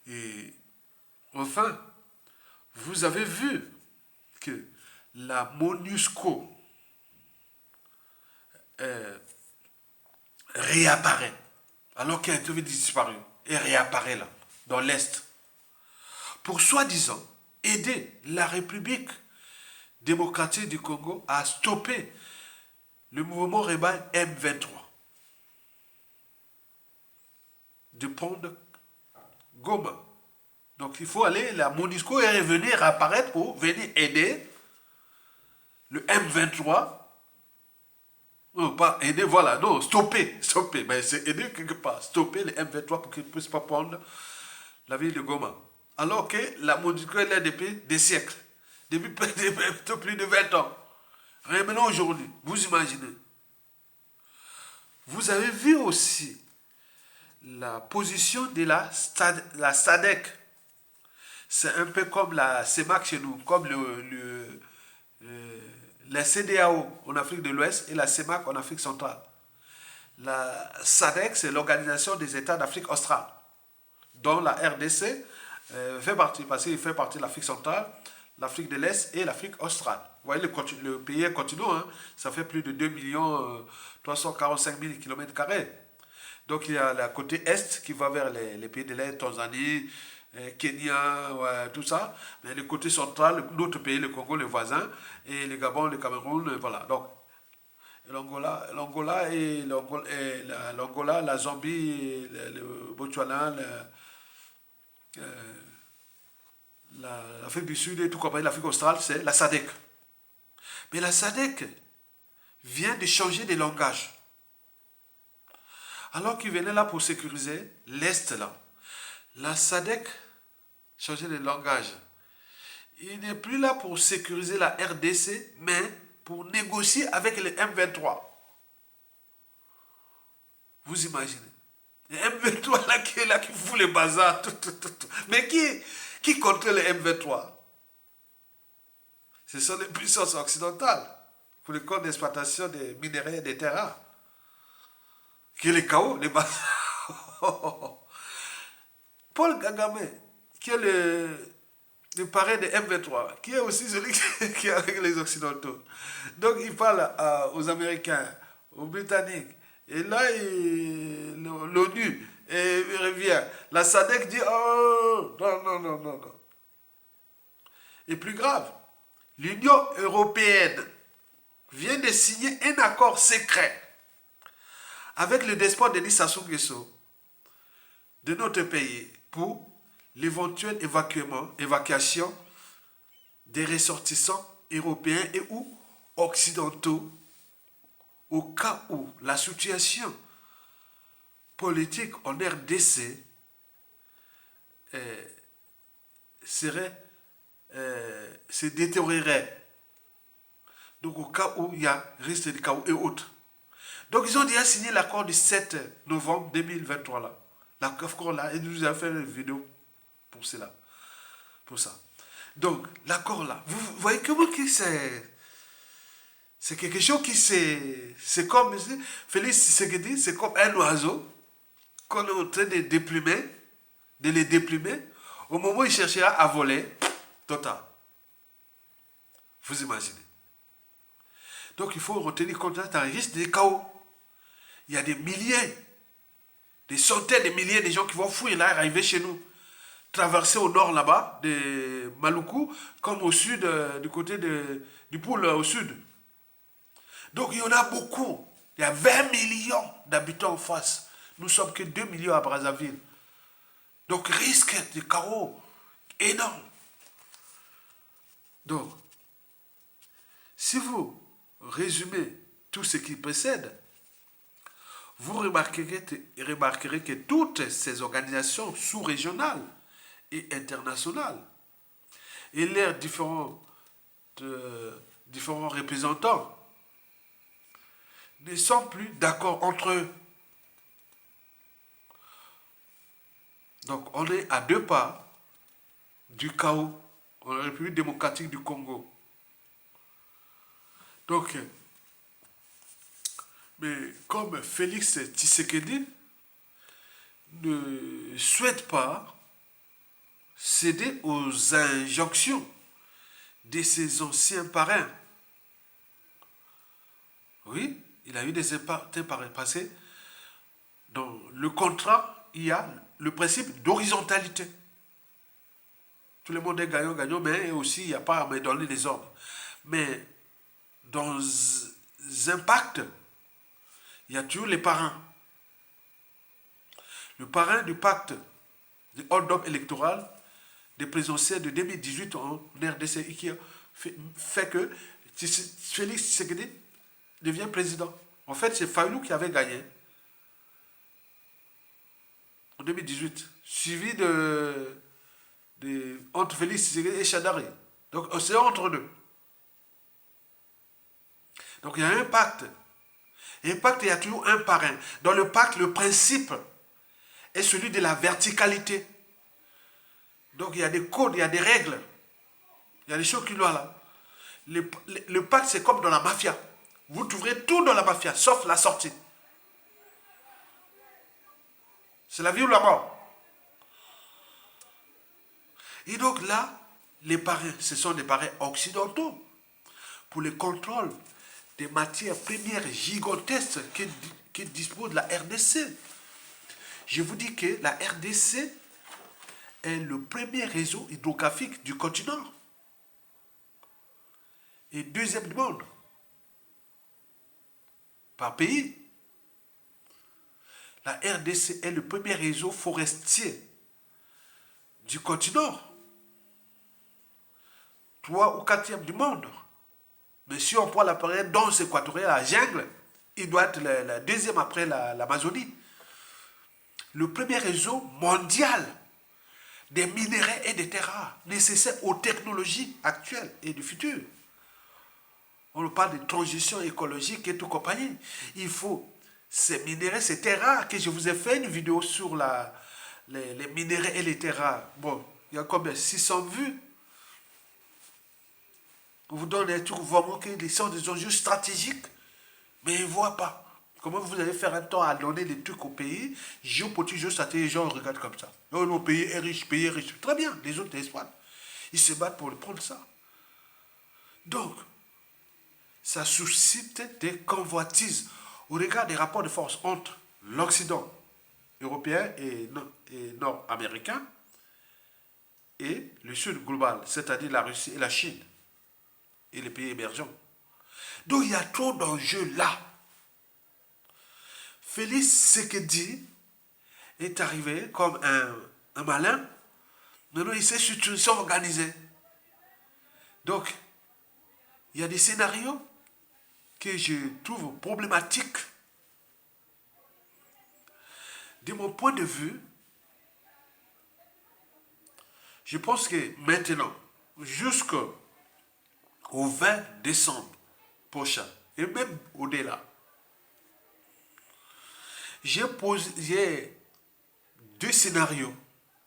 Et enfin, vous avez vu que la MONUSCO réapparaît, alors qu'il avait disparu, et réapparaît là, dans l'Est, pour soi-disant aider la République démocratique du Congo à stopper le mouvement rebelle M23 de pont de Goma. Donc il faut aller, la MONUSCO est revenir apparaître pour venir aider le M23. Non, pas aider, voilà, non, stopper. Mais c'est aider quelque part, stopper le M23 pour qu'il ne puisse pas prendre la ville de Goma. Alors que la MONUSCO est là depuis des siècles, depuis plus de 20 ans. Revenons aujourd'hui, vous imaginez. Vous avez vu aussi la position de la SADC. C'est un peu comme la CEMAC chez nous, comme la CEDEAO en Afrique de l'Ouest et la CEMAC en Afrique centrale. La SADC, c'est l'Organisation des États d'Afrique australe, dont la RDC fait partie, parce qu'il fait partie de l'Afrique centrale, l'Afrique de l'Est et l'Afrique australe. Vous voyez, le pays est continu, hein, ça fait plus de 2 345 000 km². Donc il y a la côté Est qui va vers les pays de l'Est, Tanzanie, Kenya, ouais, tout ça. Mais le côté central, notre pays, le Congo, les voisins, et le Gabon, le Cameroun, voilà. Donc l'Angola, la Zambie, le Botswana, l'Afrique du Sud et tout comme l'Afrique australe, c'est la SADC. Mais la SADC vient de changer de langage. Alors qu'il venait là pour sécuriser l'Est là. La SADC changeait de langage. Il n'est plus là pour sécuriser la RDC, mais pour négocier avec les M23. Vous imaginez. Les M23 là qui fout les bazars. Tout. Mais qui contrôle les M23? Ce sont les puissances occidentales pour le compte d'exploitation des minéraux et des terres rares. Qui est les chaos, les bazars. Paul Kagame, qui est le parrain de M23, qui est aussi celui qui est avec les Occidentaux. Donc il parle aux Américains, aux Britanniques, et là l'ONU, et il revient. La SADC dit oh non. Et plus grave, l'Union européenne vient de signer un accord secret avec le despote Denis Sassou Nguesso de notre pays pour l'éventuelle évacuation des ressortissants européens et ou occidentaux au cas où la situation politique en RDC se détériorerait. Donc au cas où il y a risque de chaos et autres. Donc ils ont déjà signé l'accord du 7 novembre 2023 là. L'accord là, et nous avons fait une vidéo pour cela. Pour ça. Donc l'accord là, vous voyez comment c'est quelque chose qui c'est comme Félix Tshisekedi, c'est comme un oiseau qu'on est en train de déplumer, de les déplumer. Au moment où il cherchera à voler, total. Vous imaginez. Donc il faut retenir compte d'un risque de chaos. Il y a des milliers, des centaines de milliers de gens qui vont fuir là, arriver chez nous. Traverser au nord là-bas, de Maluku, comme au sud, du côté du pôle au sud. Donc il y en a beaucoup. Il y a 20 millions d'habitants en face. Nous ne sommes que 2 millions à Brazzaville. Donc risque de chaos énorme. Donc, si vous résumez tout ce qui précède, vous remarquerez que toutes ces organisations sous-régionales et internationales et leurs différents représentants ne sont plus d'accord entre eux. Donc on est à 2 pas du chaos en République démocratique du Congo. Donc, mais comme Félix Tshisekedi ne souhaite pas céder aux injonctions de ses anciens parrains. Oui, il a eu des parrains passés. Dans le contrat, il y a le principe d'horizontalité. Tout le monde est gagnant-gagnant, mais aussi, il n'y a pas à me donner des ordres. Mais dans un pacte, il y a toujours les parrains. Le parrain du pacte du hold-up électoral des présidentielles de 2018 en RDC qui fait que Félix Tshisekedi devient président. En fait, c'est Fayulu qui avait gagné en 2018, suivi entre Félix Tshisekedi et Chadari. Donc, c'est entre deux. Donc, il y a un pacte. Et un pacte, il y a toujours un parrain. Dans le pacte, le principe est celui de la verticalité. Donc, il y a des codes, il y a des règles. Il y a des choses qui doivent là. Le pacte, c'est comme dans la mafia. Vous trouverez tout dans la mafia, sauf la sortie. C'est la vie ou la mort. Et donc là, les parrains, ce sont des parrains occidentaux pour le contrôle des matières premières gigantesques qui dispose de la RDC. Je vous dis que la RDC est le premier réseau hydrographique du continent. Et deuxième du monde. Par pays. La RDC est le premier réseau forestier du continent. 3 ou 4e du monde. Mais si on prend la période dense équatoriale, la jungle, il doit être la deuxième après l'Amazonie. Le premier réseau mondial des minéraux et des terres rares nécessaires aux technologies actuelles et du futur. On parle de transition écologique et tout compagnie. Il faut ces minéraux, ces terres rares, que je vous ai fait une vidéo sur les minéraux et les terres rares. Bon, il y a combien? 600 vues. On vous donne des trucs vraiment qui sont des enjeux stratégiques, mais ils ne voient pas. Comment vous allez faire un temps à donner des trucs au pays, géopolitique, géostratégie, les gens regardent comme ça. Oh, le pays est riche, pays est riche. Très bien, les autres exploitent. Ils se battent pour prendre ça. Donc, ça suscite des convoitises au regard des rapports de force entre l'Occident européen et nord-américain et le sud global, c'est-à-dire la Russie et la Chine et les pays émergents. Donc il y a trop d'enjeux là. Félix Tshisekedi est arrivé comme un malin. Maintenant, il s'est organisé. Donc, il y a des scénarios que je trouve problématiques. De mon point de vue, je pense que maintenant, jusqu'au 20 décembre prochain, et même au-delà, j'ai 2 scénarios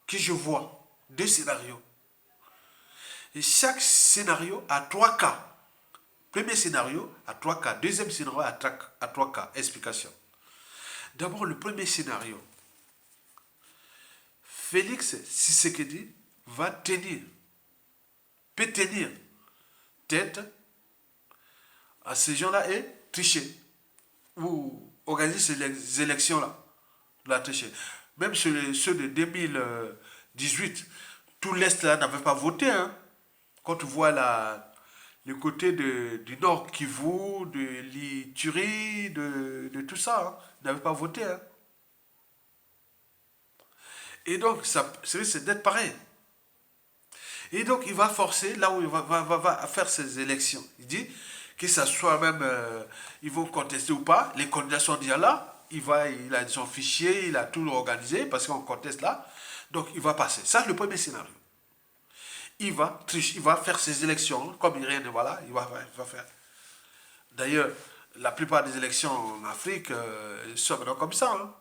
que je vois. 2 scénarios. Et chaque scénario a 3 cas. Premier scénario à 3 cas. Deuxième scénario à 3 cas. Explication. D'abord, le premier scénario. Félix Tshisekedi peut tenir tête à ces gens-là et tricher. Ou organiser ces élections-là. La tricher. Même ceux de 2018, tout l'Est là n'avait pas voté. Hein. Quand tu vois le côté du Nord Kivu, de l'Ituri, de tout ça, hein, n'avait pas voté. Hein. Et donc, ça c'est d'être pareil. Et donc, il va forcer, là où il va faire ses élections. Il dit que ça soit même, ils vont contester ou pas, les candidats sont déjà là, il a son fichier, il a tout organisé, parce qu'on conteste là, donc il va passer. Ça, c'est le premier scénario. Il va faire ses élections, comme il rien ne voilà, il va faire. D'ailleurs, la plupart des élections en Afrique sont maintenant comme ça. Hein.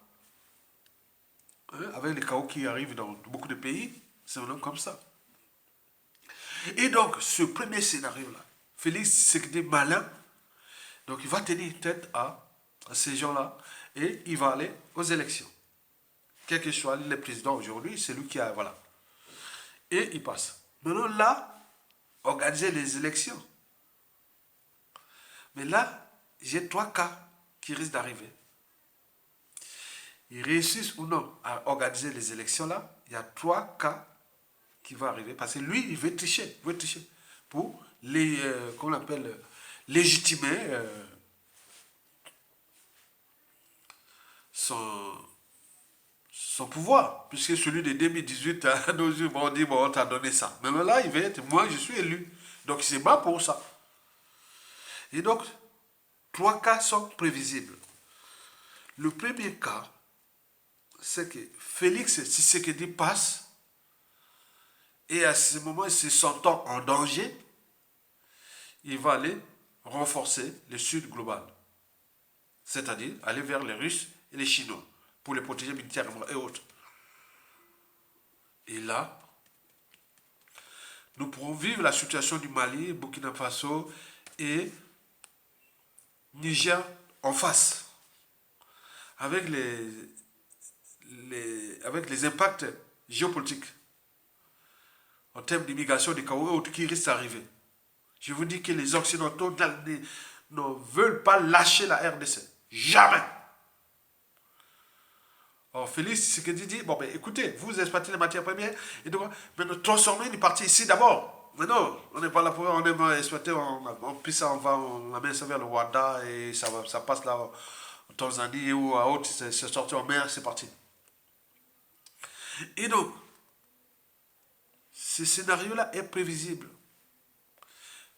Avec les chaos qui arrivent dans beaucoup de pays, c'est maintenant comme ça. Et donc, ce premier scénario-là, Félix Tshisekedi malin, donc il va tenir tête à ces gens-là et il va aller aux élections. Quel que soit le président aujourd'hui, c'est lui qui a, voilà. Et il passe. Maintenant, là, organiser les élections. Mais là, j'ai 3 cas qui risquent d'arriver. ils réussissent ou non à organiser les élections là, il y a 3 cas qui vont arriver. Parce que lui, il veut tricher. Pour les, qu'on appelle, légitimer son, son pouvoir. Puisque celui de 2018, nos yeux vont dire, bon, on t'a donné ça. Mais là, il veut être, moi, je suis élu. Donc, il se bat pour ça. Et donc, 3 cas sont prévisibles. Le premier cas, c'est que Félix Tshisekedi passe et à ce moment, il se sentant en danger, il va aller renforcer le Sud global. C'est-à-dire aller vers les Russes et les Chinois pour les protéger militairement et autres. Et là, nous pourrons vivre la situation du Mali, Burkina Faso et Niger en face, avec les impacts géopolitiques en termes d'immigration des chaos et autres qui risquent d'arriver. Je vous dis que les Occidentaux ne veulent pas lâcher la RDC. Jamais. Alors Félix Tshisekedi dit, bon ben écoutez, vous exploitez les matières premières, et donc, mais nous transformons une partie ici d'abord. Mais non, on n'est pas là pour on aime exploiter, puis ça, on amène ça vers le Rwanda, et ça passe là en Tanzanie ou à autre, c'est sorti en mer, c'est parti. Et donc, ce scénario-là est prévisible.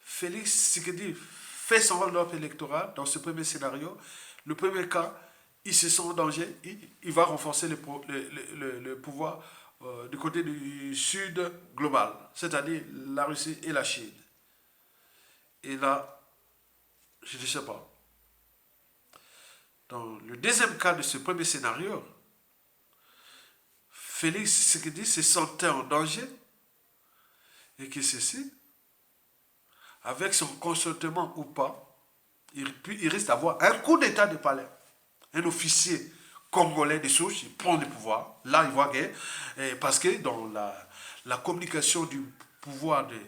Félix Tshisekedi fait son rôle électoral dans ce premier scénario. Le premier cas, il se sent en danger, il va renforcer le pouvoir du côté du sud global, c'est-à-dire la Russie et la Chine. Et là, je ne sais pas. Dans le deuxième cas de ce premier scénario, Félix Tshisekedi se sentait en danger et que ceci, avec son consentement ou pas, il risque d'avoir un coup d'état de palais. Un officier congolais de souche, il prend le pouvoir. Là, il voit que, parce que dans la communication du pouvoir de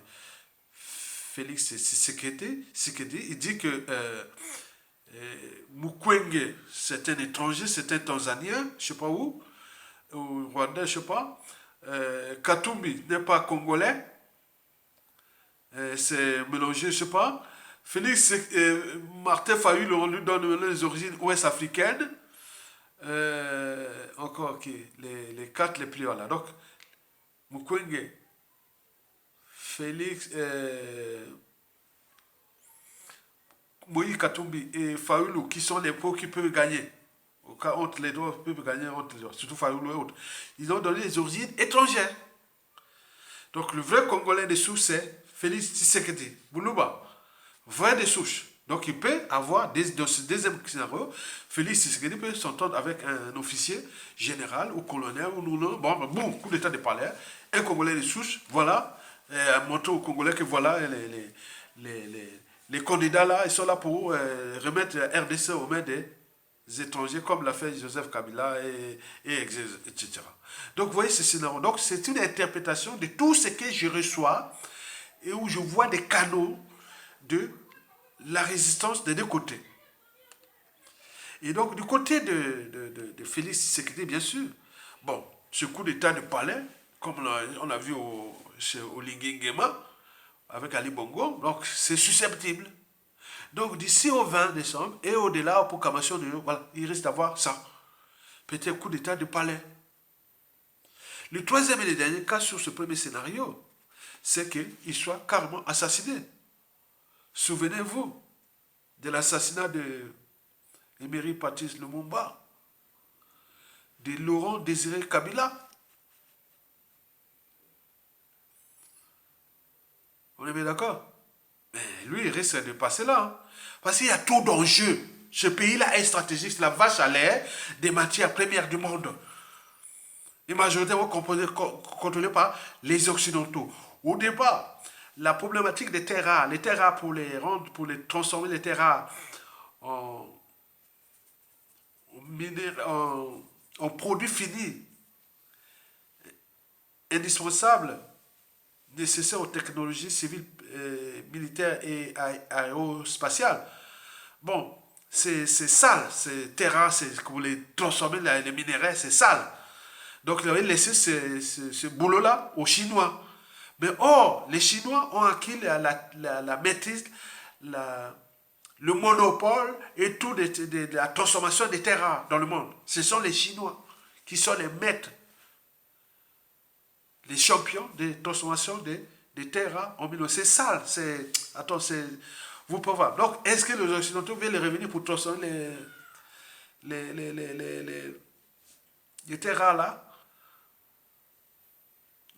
Félix Tshisekedi, il dit que Mukwege, c'est un étranger, c'est un Tanzanien, je ne sais pas où, ou Rwandais, je ne sais pas. Katumbi n'est pas congolais, c'est mélangé, je ne sais pas. Félix Martin Fayulu, on lui donne les origines ouest-africaines. Encore, ok, les 4 les plus là. Donc, Mukwege, Félix, Moïse Katumbi et Fayulu, qui sont les pros qui peuvent gagner. Au cas entre les deux, peuvent gagner entre les deux, surtout Fayulu et autres. Ils ont donné les origines étrangères. Donc, le vrai Congolais des souches, c'est Félix Tshisekedi, Boulouba. Vrai des souches. Donc, il peut avoir, dans ce deuxième scénario, Félix Tshisekedi peut s'entendre avec un officier général ou colonel ou non. Bon, coup d'état de palais. Un Congolais des souches, voilà. Montrer aux Congolais que voilà, les candidats là, ils sont là pour remettre la RDC aux mains des étrangers, comme l'a fait Joseph Kabila etc. Donc, vous voyez ce scénario. Donc, c'est une interprétation de tout ce que je reçois et où je vois des canaux de la résistance des deux côtés. Et donc, du côté de Félix Tshisekedi, bien sûr, bon, ce coup d'état de palais, comme on a vu au Lingingema, avec Ali Bongo, donc c'est susceptible. Donc, d'ici au 20 décembre et au-delà, pour Kamation, voilà, il risque d'avoir ça. Peut-être coup d'état de palais. Le troisième et le dernier cas sur ce premier scénario, c'est qu'il soit carrément assassiné. Souvenez-vous de l'assassinat de Emery Patrice Lumumba, de Laurent Désiré Kabila. On est bien d'accord? Mais lui, il risque de passer là. Hein. Parce qu'il y a trop d'enjeux. Ce pays-là est stratégique, c'est la vache à l'air des matières premières du monde. Et majoritairement contrôlée par les Occidentaux. Au départ, la problématique des terres rares, les terres rares pour les transformer les terres rares en produits finis, indispensables, nécessaires aux technologies civiles, militaires et aérospatiales. Bon, c'est sale. Ces terrains, c'est pour les transformer, les minéraux, c'est sale. Donc, ils avaient laissé ce boulot-là aux Chinois. Mais or, les Chinois ont acquis la maîtrise, le monopole et tout de la transformation des terres rares dans le monde. Ce sont les Chinois qui sont les maîtres, les champions de transformation des terres rares en minerais. C'est sale, c'est... Attends, c'est... Vous pouvez voir. Donc, est-ce que les Occidentaux veulent revenir pour transformer les terres rares là?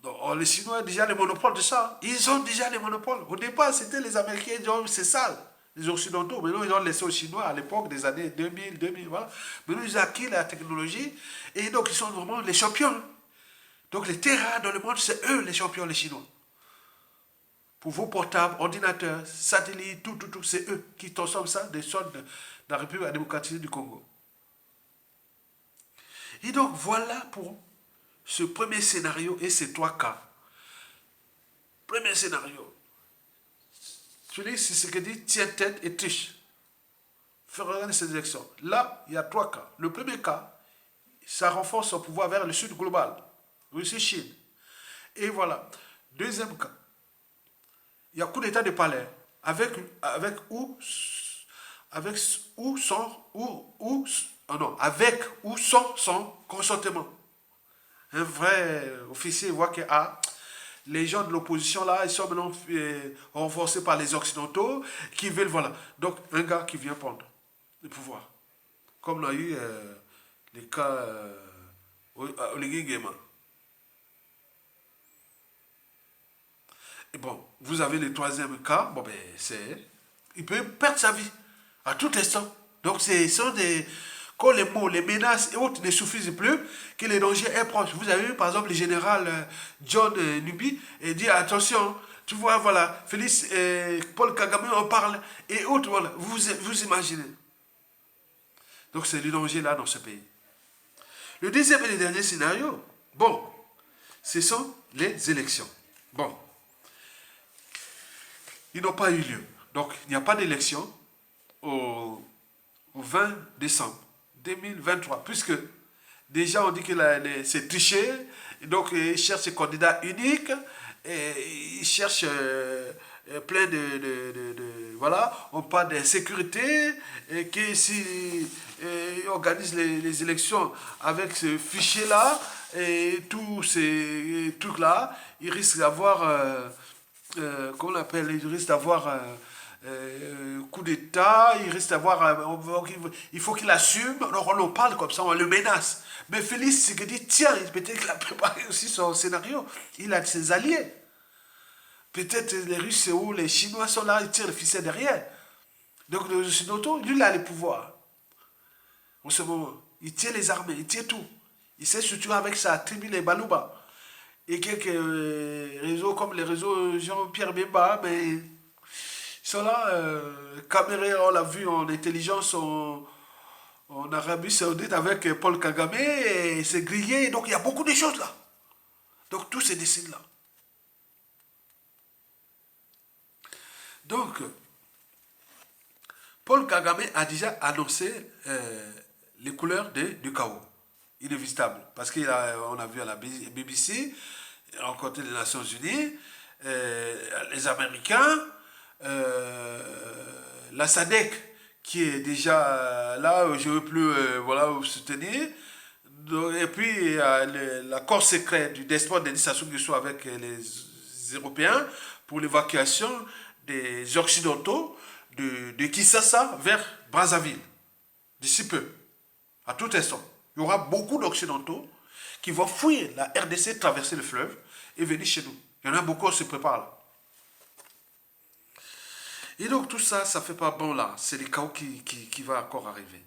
Donc, les Chinois ont déjà le monopole de ça. Ils ont déjà le monopole. Au départ, c'était les Américains, ils ont c'est sale. Les Occidentaux, maintenant ils ont laissé aux Chinois à l'époque des années 2000, voilà. Maintenant ils ont acquis la technologie et donc ils sont vraiment les champions. Donc les terrains dans le monde, c'est eux les champions, les Chinois. Pour vos portables, ordinateurs, satellites, tout, c'est eux qui transforment ça des sortes de la République démocratique du Congo. Et donc voilà pour ce premier scénario et ces 3 cas. Premier scénario. Celui, c'est ce que dit tiens tête et triche. Faire regarder ces élections. Là, il y a 3 cas. Le premier cas, ça renforce son pouvoir vers le sud global. Russie-Chine. Et voilà. Deuxième cas, il y a coup d'état de palais. Avec ou sans son consentement. Un vrai officier voit que les gens de l'opposition là, ils sont maintenant renforcés par les Occidentaux qui veulent, voilà. Donc, un gars qui vient prendre le pouvoir. Comme on a eu les cas Oligui Nguema. Et bon, vous avez le troisième cas, bon ben, il peut perdre sa vie à tout instant. Donc, ce sont des... Quand les mots, les menaces et autres ne suffisent plus, que le danger est proche. Vous avez vu, par exemple, le général John Nubi et dit attention, tu vois, voilà, Félix Paul Kagame en parle et autres, voilà, vous imaginez. Donc, c'est le danger là dans ce pays. Le deuxième et le dernier scénario, bon, ce sont les élections. Bon, ils n'ont pas eu lieu. Donc, il n'y a pas d'élection au 20 décembre 2023, puisque déjà on dit que c'est triché, donc ils cherchent un candidat unique, et ils cherchent plein voilà, on parle de sécurité, et que si ils organisent les élections avec ce fichier-là, et tous ces trucs-là, ils risquent d'avoir, comment on appelle, ils risquent d'avoir... coup d'État, il risque d'avoir... il faut qu'il assume, alors on en parle comme ça, on le menace. Mais Félix Tshisekedi, tiens, peut-être qu'il a préparé aussi son scénario. Il a ses alliés. Peut-être les Russes ou les Chinois sont là, ils tirent le ficelle derrière. Donc le Occidentaux, lui, il a les pouvoirs. En ce moment, il tient les armées, il tient tout. Il sait structurer avec sa tribu, les Balouba. Et quelques réseaux comme les réseaux Jean-Pierre Bemba, mais... Ils sont là, Cameroun, on l'a vu en intelligence en Arabie Saoudite avec Paul Kagame, et c'est grillé, donc il y a beaucoup de choses là. Donc tout se décide là. Donc, Paul Kagame a déjà annoncé les couleurs du chaos, inévitable, parce qu'on a vu à la BBC, rencontrer les Nations Unies, les Américains, la SADC qui est déjà là, je ne veux plus voilà, vous soutenir. Et puis l'accord secret du despote Denis Sassou Nguesso avec les Européens pour l'évacuation des Occidentaux de Kinshasa vers Brazzaville, d'ici peu, à tout instant. Il y aura beaucoup d'Occidentaux qui vont fuir la RDC, traverser le fleuve et venir chez nous. Il y en a beaucoup qui se préparent là. Et donc tout ça, ça ne fait pas bon là. C'est le chaos qui va encore arriver.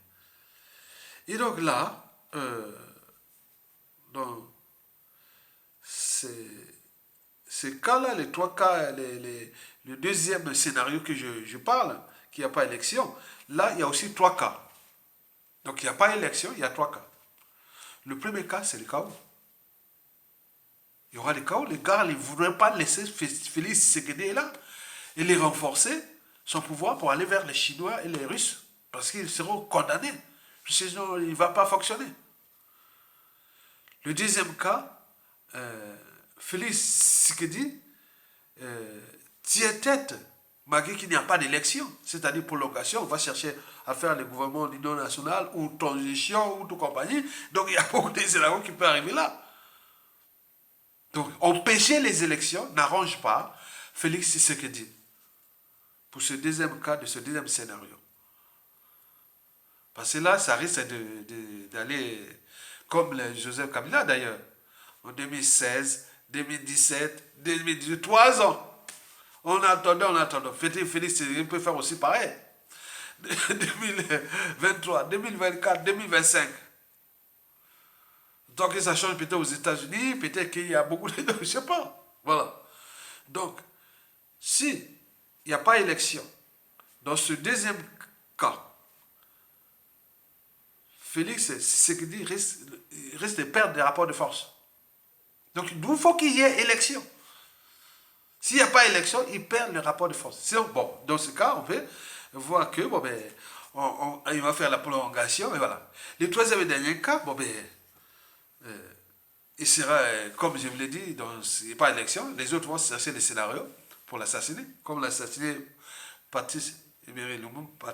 Et donc là, dans ces cas-là, les 3 cas, le deuxième scénario que je parle, qu'il n'y a pas élection, là, il y a aussi 3 cas. Donc il n'y a pas élection, il y a 3 cas. Le premier cas, c'est le chaos. Il y aura le chaos. Les gars, ils ne voudraient pas laisser Félix Tshisekedi là et les renforcer son pouvoir pour aller vers les Chinois et les Russes Parce qu'ils seront condamnés. Sinon, il ne va pas fonctionner. Le deuxième cas, Félix Tshisekedi tient tête, malgré qu'il n'y a pas d'élection, c'est-à-dire prolongation, on va chercher à faire le gouvernement d'union nationale ou transition ou tout compagnie. Donc il y a beaucoup de scénarios qui peuvent arriver là. Donc empêcher les élections n'arrange pas Félix Tshisekedi pour ce deuxième cas, de ce deuxième scénario. Parce que là, ça risque d'aller comme Joseph Kabila d'ailleurs, en 2016, 2017, 2018, 3 ans. On attendait. Félix, il peut faire aussi pareil. 2023, 2024, 2025. Donc ça change peut-être aux États-Unis, peut-être qu'il y a beaucoup de... Je ne sais pas. Voilà. Donc, si il n'y a pas élection, dans ce deuxième cas, Félix Tshisekedi risque de perdre des rapports de force. Donc, il faut qu'il y ait élection. S'il n'y a pas élection, il perd le rapport de force. Sinon, bon, dans ce cas, on peut voir que, bon, ben, il va faire la prolongation, et voilà. Le troisième et dernier cas, bon, ben, il sera, comme je vous l'ai dit, il n'y a pas élection, les autres vont chercher des scénarios pour l'assassiner, comme l'assassiner Patrice Emery Lumumba,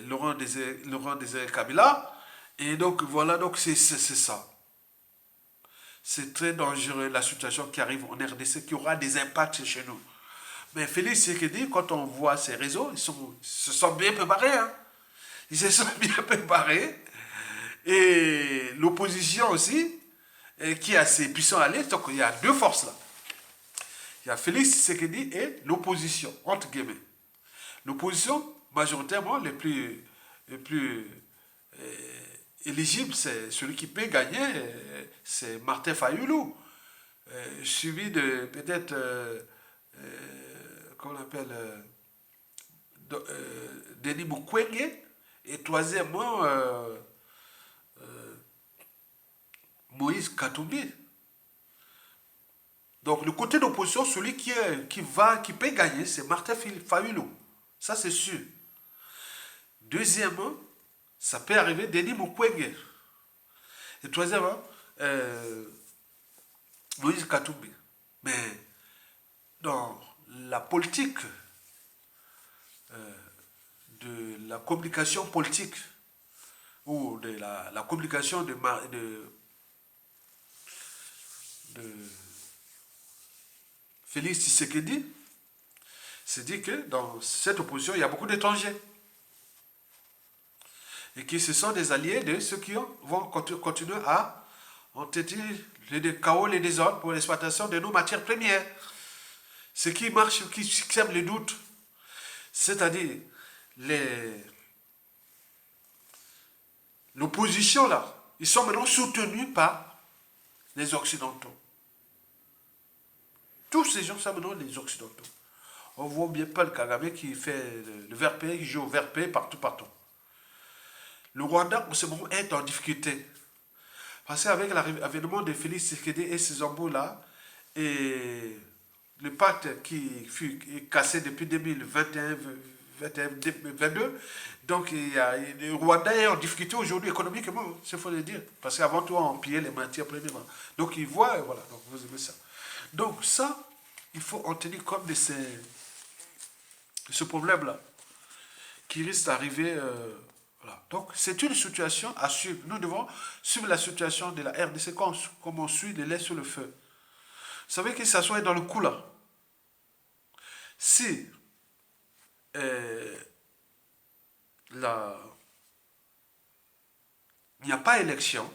Laurent Désiré Kabila, et donc voilà, donc c'est ça. C'est très dangereux la situation qui arrive en RDC, qui aura des impacts chez nous. Mais Félix Tshisekedi, quand on voit ces réseaux, ils se sont bien préparés. Hein. Ils se sont bien préparés. Et l'opposition aussi, qui est assez puissant à l'Est, donc il y a deux forces là. Il y a Félix Tshisekedi et l'opposition, entre guillemets. L'opposition, majoritairement, les plus éligible, c'est celui qui peut gagner, c'est Martin Fayoulou, suivi de peut-être, comment on appelle, Denis Mukwege, et troisièmement, Moïse Katumbi. Donc le côté d'opposition, celui qui peut gagner, c'est Martin Fayoulou. Ça c'est sûr. Deuxièmement, ça peut arriver Denis Mukwege. Et troisièmement, Moïse Katumbi. Mais dans la politique, de la communication politique, ou de la communication de Félix Tshisekedi, c'est dit que dans cette opposition, il y a beaucoup d'étrangers. Et qui ce sont des alliés de ceux qui vont continuer à entretenir le chaos, les désordres pour l'exploitation de nos matières premières. Ce qui marche, qui sème le doute. C'est-à-dire, l'opposition là, ils sont maintenant soutenus par les Occidentaux. Tous ces gens sont maintenant les Occidentaux. On voit bien Paul Kagame qui fait le VRP, qui joue au VRP partout. Le Rwanda, en ce moment, est en difficulté. Parce qu'avec l'avènement de Félix Tshisekedi et ses embouts-là, et le pacte qui fut cassé depuis 2021-2022, donc le Rwanda est en difficulté aujourd'hui économiquement, il faut le dire. Parce qu'avant tout, on pillait les matières premières. Donc ils voient, voilà, donc vous aimez ça. Donc ça, il faut en tenir compte de ce problème-là, qui risque d'arriver... Voilà. Donc, c'est une situation à suivre. Nous devons suivre la situation de la RDC comme on suit le lait sur le feu. Vous savez qu'il s'assoit dans le coup là. Si il n'y a pas élection,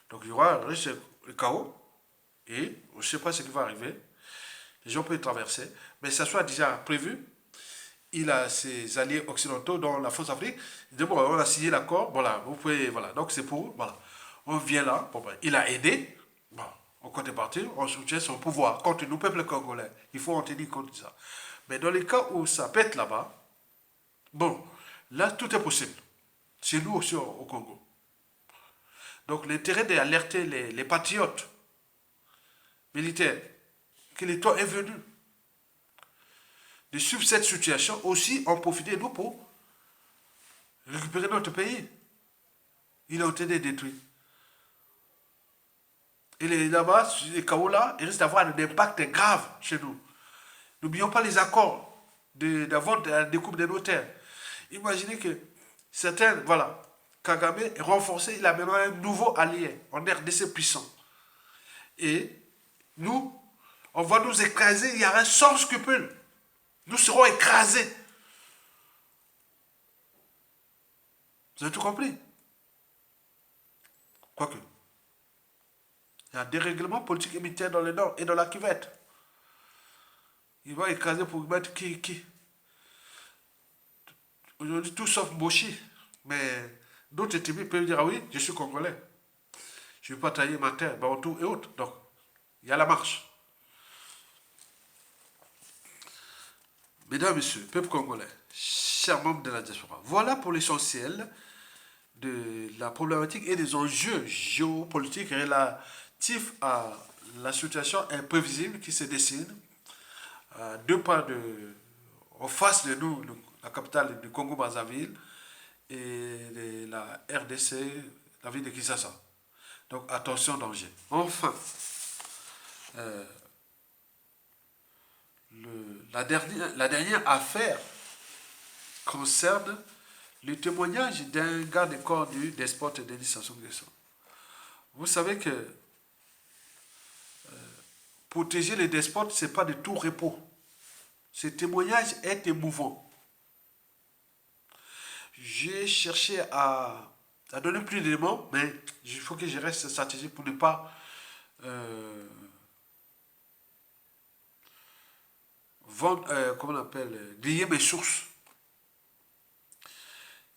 donc il y aura le chaos, et on ne sait pas ce qui va arriver. Les gens peuvent traverser, mais ça soit déjà prévu. Il a ses alliés occidentaux dans la France Afrique. Il dit, bon, on a signé l'accord, voilà, vous pouvez, voilà, donc c'est pour, voilà. On vient là, bon, ben, il a aidé, bon, en contrepartie, on soutient son pouvoir contre nous, peuple congolais. Il faut en tenir compte de ça. Mais dans les cas où ça pète là-bas, bon, là, tout est possible. Chez nous aussi au Congo. Donc l'intérêt d'alerter les patriotes militaires que le temps est venu. de suivre cette situation, aussi en profiter, nous, pour récupérer notre pays. Il a été détruit. Et là-bas, les chaos là, ils risquent d'avoir un impact grave chez nous. N'oublions pas les accords d'avoir la découpe de nos terres. Imaginez que certains, voilà, Kagame est renforcé, il a maintenant un nouveau allié en RDC puissant. Et nous, on va nous écraser, il y aura sans scrupule. Nous serons écrasés. Vous avez tout compris? Quoique, il y a des règlements politiques et militaires dans le nord et dans la cuvette. Ils vont écraser pour mettre qui? Aujourd'hui, tout sauf Moshi. Mais d'autres tribus peuvent dire, ah oui, je suis congolais. Je ne vais pas tailler ma terre, Bantou et autres. Donc, il y a la marche. Mesdames, Messieurs, peuple congolais, chers membres de la diaspora, voilà pour l'essentiel de la problématique et des enjeux géopolitiques relatifs à la situation imprévisible qui se dessine en face de nous, la capitale du Congo-Brazzaville et la RDC, la ville de Kinshasa. Donc attention, danger. Enfin, la dernière affaire concerne le témoignage d'un garde du corps du despote Denis Sassou Nguesso. Vous savez que protéger les despotes, ce n'est pas de tout repos. Ce témoignage est émouvant. J'ai cherché à donner plus d'éléments, mais il faut que je reste stratégique pour ne pas comment on appelle, griller mes sources.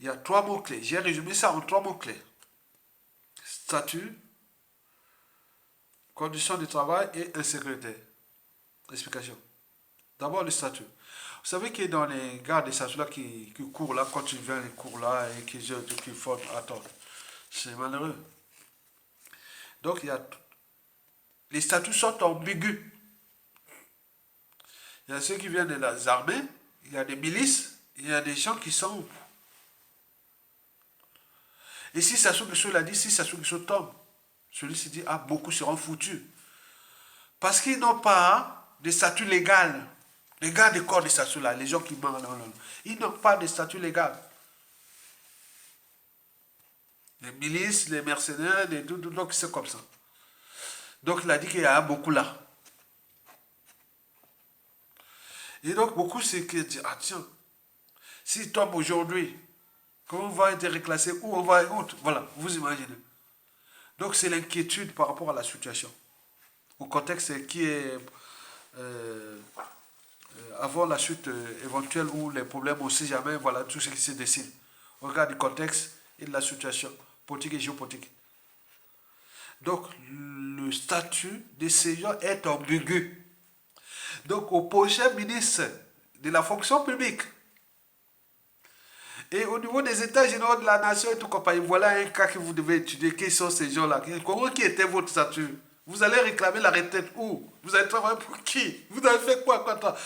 Il y a 3 mots-clés. J'ai résumé ça en 3 mots-clés. Statut, conditions de travail et insécurité. Explication. D'abord le statut. Vous savez que dans les gars des statuts là qui courent là, quand ils viennent, ils courent là et qui font attendre. C'est malheureux. Donc les statuts sont ambigus. Il y a ceux qui viennent des armées, il y a des milices, il y a des gens qui sont. Et si Sassou Nguesso l'a dit, si Sassou Nguesso tombe, celui-ci dit, ah, beaucoup seront foutus. Parce qu'ils n'ont pas de statut légal. Les gars du corps de Sassou là, les gens qui meurent, non. Ils n'ont pas de statut légal. Les milices, les mercenaires, donc c'est comme ça. Donc il a dit qu'il y a beaucoup là. Et donc beaucoup c'est qui disent, ah tiens, s'il tombe aujourd'hui, comment on va être reclassé, où on va être, voilà, vous imaginez. Donc c'est l'inquiétude par rapport à la situation. Au contexte qui est avant la chute éventuelle ou les problèmes, on ne sait jamais, voilà tout ce qui se dessine. On regarde le contexte et la situation politique et géopolitique. Donc le statut de ces gens est ambigu. Donc au prochain ministre de la fonction publique et au niveau des états généraux de la nation et tout compagnie, voilà un cas que vous devez étudier. Qui sont ces gens-là? Qui était votre statut? Vous allez réclamer la retraite où? Vous allez travailler pour qui? Vous avez fait quoi?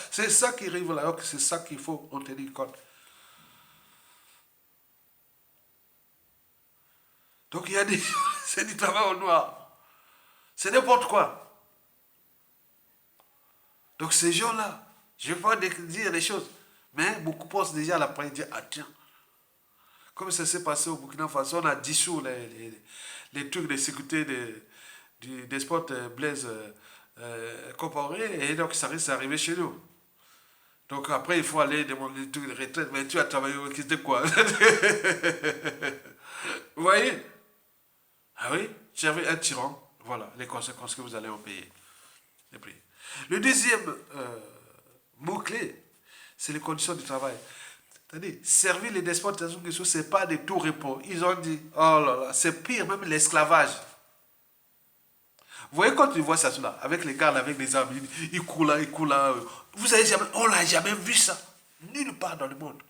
C'est ça qui arrive là. C'est ça qu'il faut en tenir compte. Donc il y a des... c'est du travail au noir. C'est n'importe quoi. Donc ces gens-là, je ne vais pas dire les choses, mais beaucoup pensent déjà à l'après-midi, ah tiens, comme ça s'est passé au Burkina Faso, on a dissous les trucs de sécurité des sports Blaise Compaoré, et donc ça risque d'arriver chez nous. Donc après, il faut aller demander des trucs de retraite, mais tu as travaillé au de quoi? Vous voyez? Ah oui, j'avais un tyran, voilà les conséquences que vous allez en payer. Le deuxième mot-clé, c'est les conditions du travail. C'est-à-dire, servir les despotes, ce n'est pas des tout repos. Ils ont dit, oh là là, c'est pire, même l'esclavage. Vous voyez quand tu vois ça, là, avec les gars, avec les armes, ils courent là, ils courent là. Vous avez jamais, on l'a jamais vu ça. Nulle part dans le monde.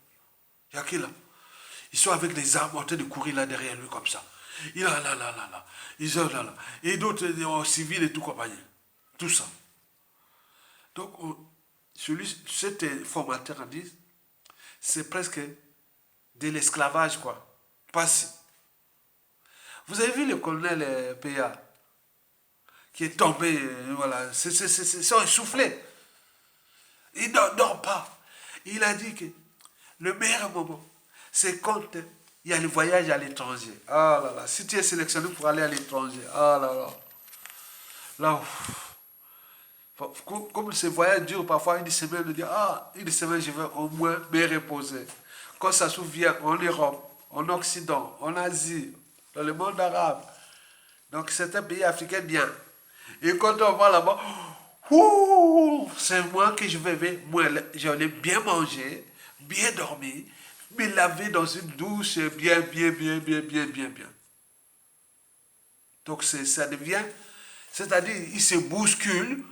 Il y a qui là? Ils sont avec les armes en train de courir là derrière lui comme ça. Il a là. Ils sont là. Et d'autres en civil et tout compagnie. Tout ça. Donc, cet formateur a dit, c'est presque de l'esclavage, quoi. Passé. Vous avez vu le colonel PA qui est tombé, voilà, c'est essoufflé. Il ne dort pas. Il a dit que le meilleur moment, c'est quand il y a le voyage à l'étranger. Ah là là, si tu es sélectionné pour aller à l'étranger, ah là là. Là, comme ce voyage dure parfois une semaine, on dit, ah, une semaine, je vais au moins me reposer. Quand ça souvient en Europe, en Occident, en Asie, dans le monde arabe, donc c'est un pays africain bien. Et quand on va là-bas, c'est moi que je vais, moi, j'en ai bien mangé, bien dormi, me laver dans une douche, bien, bien, bien, bien, bien, bien, bien. Donc ça devient, c'est-à-dire, il se bouscule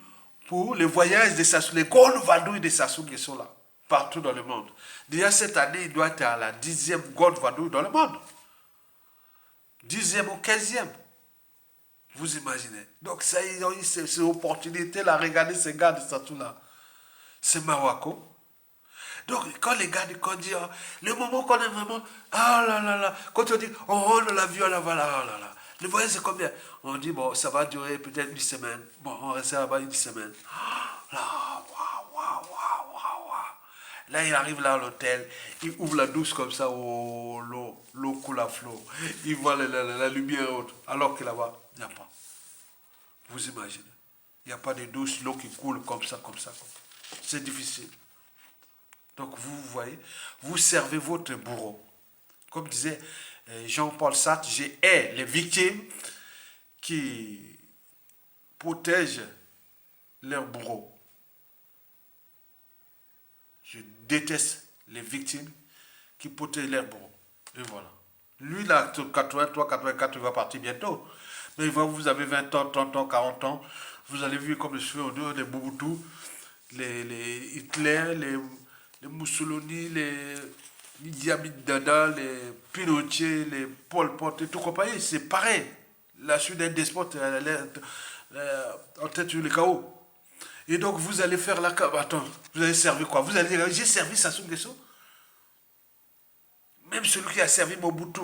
pour les voyages de Sassou, les grandes vadrouilles de Sassou Nguesso là, partout dans le monde. Déjà cette année, il doit être à la 10e grande vadrouille dans le monde. 10e ou 15e. Vous imaginez. Donc ça, ils ont eu cette opportunité là, regardez ces gars de Sassou là. C'est Mawako. Donc, quand les gars, quand disent, le moment qu'on est vraiment, ah là là là, quand on dit, on rentre dans l'avion là, voilà, ah là là. Le voyage, c'est combien? On dit, bon, ça va durer peut-être une semaine. Bon, on reste là-bas une semaine. Là, waouh, waouh, waouh, waouh, waouh. Là, il arrive là à l'hôtel, il ouvre la douche comme ça, oh, l'eau coule à flot. Il voit la lumière haute, alors que là-bas, il n'y a pas. Vous imaginez? Il n'y a pas de douche, l'eau qui coule comme ça, comme ça. C'est difficile. Donc vous voyez, vous servez votre bourreau. Comme disait Jean-Paul Sartre, je hais les victimes qui protègent leur bourreau. Je déteste les victimes qui protègent leur bourreau. Et voilà. Lui, là, 83, 84, il va partir bientôt. Mais vous avez 20 ans, 30 ans, 40 ans. Vous allez vivre comme les cheveux en dehors, les Mobutu, les Hitler, les Mussolini, les Idi Amin Dada, les Pinochet, les Pol Pot et tout compagnie. C'est pareil. La suite d'un despote en tête sur le chaos. Et donc vous allez faire la... Attends, vous allez servir quoi? Vous allez dire, j'ai servi Sassou Nguesso. Même celui qui a servi Mobutu.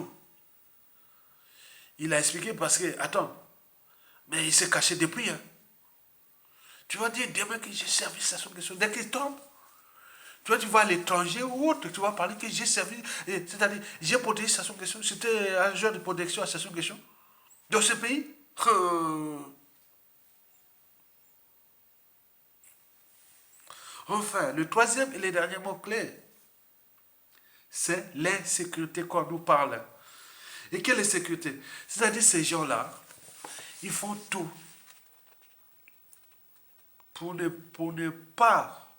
Il a expliqué parce que, attends, mais il s'est caché depuis. Hein. Tu vas dire demain que j'ai servi Sassou Nguesso. Dès qu'il tombe, tu vas à l'étranger ou autre, tu vas parler que j'ai servi, c'est-à-dire, j'ai protégé Sassou Nguesso. C'était un genre de protection à Sassou Nguesso. Dans ce pays. Enfin, le troisième et le dernier mot-clé, c'est l'insécurité qu'on nous parle. Et quelle est sécurité? C'est-à-dire ces gens-là, ils font tout pour ne pas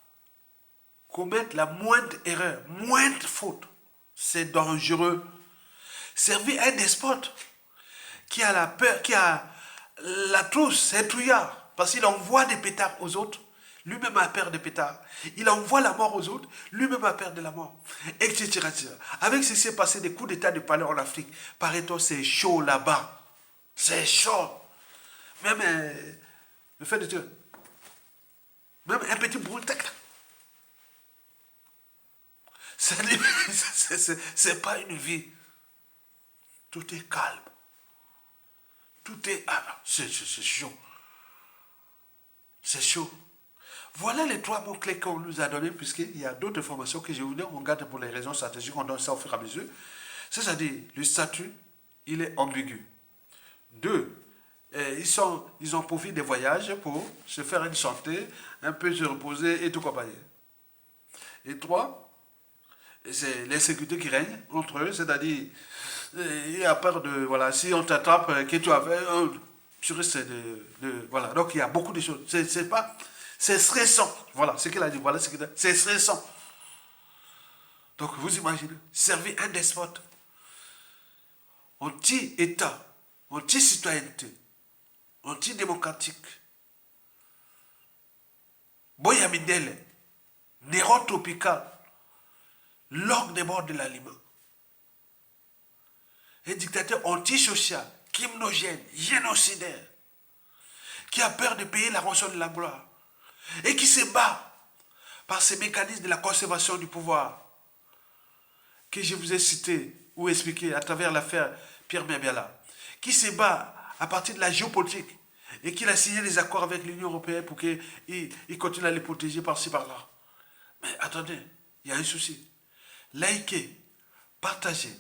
commettre la moindre erreur, moindre faute. C'est dangereux. Servir un despote qui a la peur, qui a la trousse, c'est trouillard, parce qu'il envoie des pétards aux autres, lui-même a peur des pétards. Il envoie la mort aux autres, lui-même a peur de la mort, etc. Avec ce qui s'est passé des coups d'état de palais en Afrique, paraît-on, c'est chaud là-bas. C'est chaud. Même le fait de tuer, même un petit bruit, c'est pas une vie. Tout est calme. Tout est... Ah, c'est chaud. C'est chaud. Voilà les trois mots-clés qu'on nous a donnés, puisqu'il y a d'autres informations que je voulais, on garde pour les raisons stratégiques, on donne ça au fur et à mesure. C'est-à-dire, le statut, il est ambigu. Deux, ils ont profité des voyages pour se faire une santé, un peu se reposer et tout compagnie. Et trois, c'est l'insécurité qui règne entre eux, c'est-à-dire, il y a peur de, voilà, si on t'attrape, que tu as fait, tu risques voilà, donc il y a beaucoup de choses. C'est pas, c'est stressant, voilà, ce qu'il a dit, voilà, c'est stressant. Donc vous imaginez, servir un despote, anti-État, anti-citoyenneté, anti-démocratique, Boya Mindele, Néron tropical, l'orgue des morts de l'aliment. Un dictateur antisocial, criminogène, génocidaire, qui a peur de payer la rançon de la gloire et qui se bat par ces mécanismes de la conservation du pouvoir que je vous ai cités ou expliqués à travers l'affaire Pierre Biala, qui se bat à partir de la géopolitique et qu'il a signé des accords avec l'Union européenne pour qu'il continue à les protéger par-ci par-là. Mais attendez, il y a un souci. Likez, partagez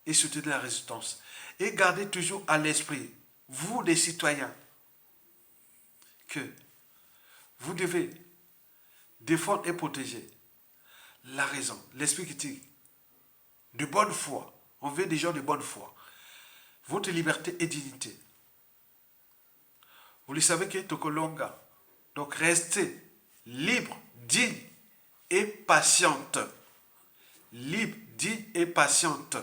et soutenez la résistance. Et gardez toujours à l'esprit, vous les citoyens, que vous devez défendre et protéger la raison, l'esprit critique, de bonne foi. On veut des gens de bonne foi. Votre liberté et dignité. Vous le savez que Tokolonga. Donc restez libre, digne et patiente. Libre, digne et patiente.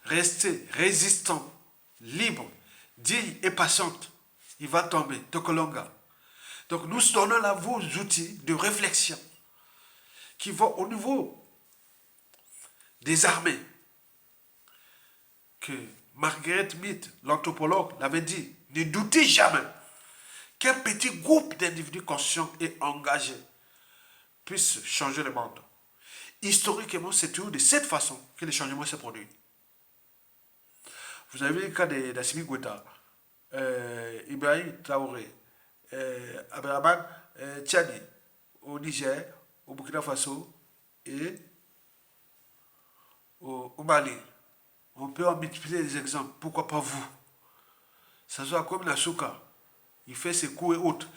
Restez résistant, libre, digne et patiente. Il va tomber, Tokolonga. Donc nous donnons là vos outils de réflexion qui vont au niveau des armées. Que Margaret Mead, l'anthropologue, l'avait dit, ne doutez jamais qu'un petit groupe d'individus conscients et engagés puisse changer le monde. Historiquement, c'est toujours de cette façon que les changements se produisent. Vous avez vu le cas d'Assimi Goïta, Ibrahim Traoré, Abrahaman Tchani, au Niger, au Burkina Faso et au Mali. On peut en multiplier des exemples. Pourquoi pas vous? Ça soit comme la Souka. Il fait ses coups et autres.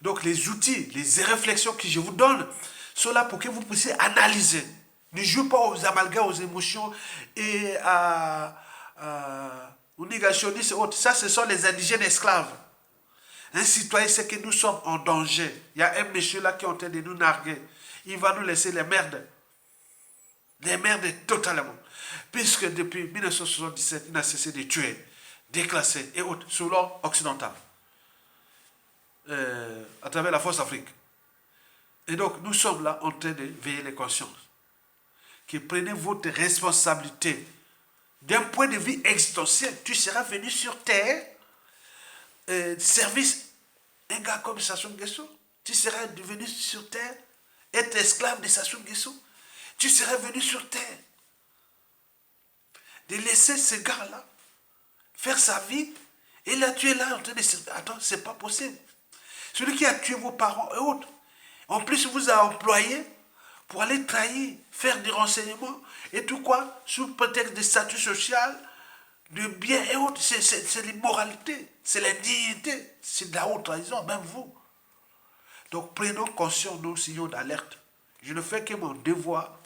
Donc les outils, les réflexions que je vous donne sont là pour que vous puissiez analyser. Ne jouez pas aux amalgames, aux émotions et aux négationnistes et autres. Ça, ce sont les indigènes esclaves. Un citoyen sait que nous sommes en danger. Il y a un monsieur là qui est en train de nous narguer. Il va nous laisser les merdes. Les merdes totalement. Puisque depuis 1977, il n'a cessé de tuer, déclasser et autres sur l'ordre occidental. À travers la Force Afrique. Et donc, nous sommes là en train de veiller les consciences. Que prenez votre responsabilité. D'un point de vue existentiel, tu seras venu sur Terre, service, un gars comme Sassou Nguesso. Tu seras venu sur Terre, être esclave de Sassou Nguesso. Tu seras venu sur Terre. De laisser ce gars-là faire sa vie. Et là, tu es là en train de se dire, attends, c'est pas possible. Celui qui a tué vos parents et autres, en plus vous a employé pour aller trahir, faire des renseignements et tout quoi, sous prétexte de statut social, de biens et autres. C'est l'immoralité, c'est l'indignité, c'est de la haute trahison, même vous. Donc prenons conscience, nos signaux d'alerte. Je ne fais que mon devoir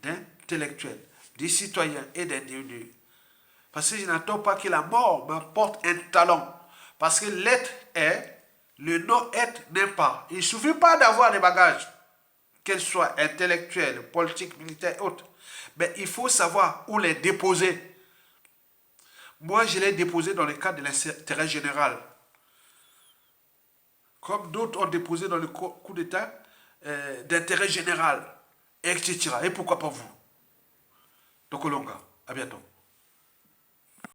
d'intellectuel, de citoyen et d'individu. Parce que je n'attends pas que la mort m'apporte un talent. Parce que l'être est, le non-être n'est pas. Il ne suffit pas d'avoir des bagages, qu'elles soient intellectuels, politiques, militaires et autres. Mais il faut savoir où les déposer. Moi, je l'ai déposé dans le cadre de l'intérêt général. Comme d'autres ont déposé dans le coup d'État d'intérêt général, etc. Et pourquoi pas vous? Donc, Olonga, à bientôt.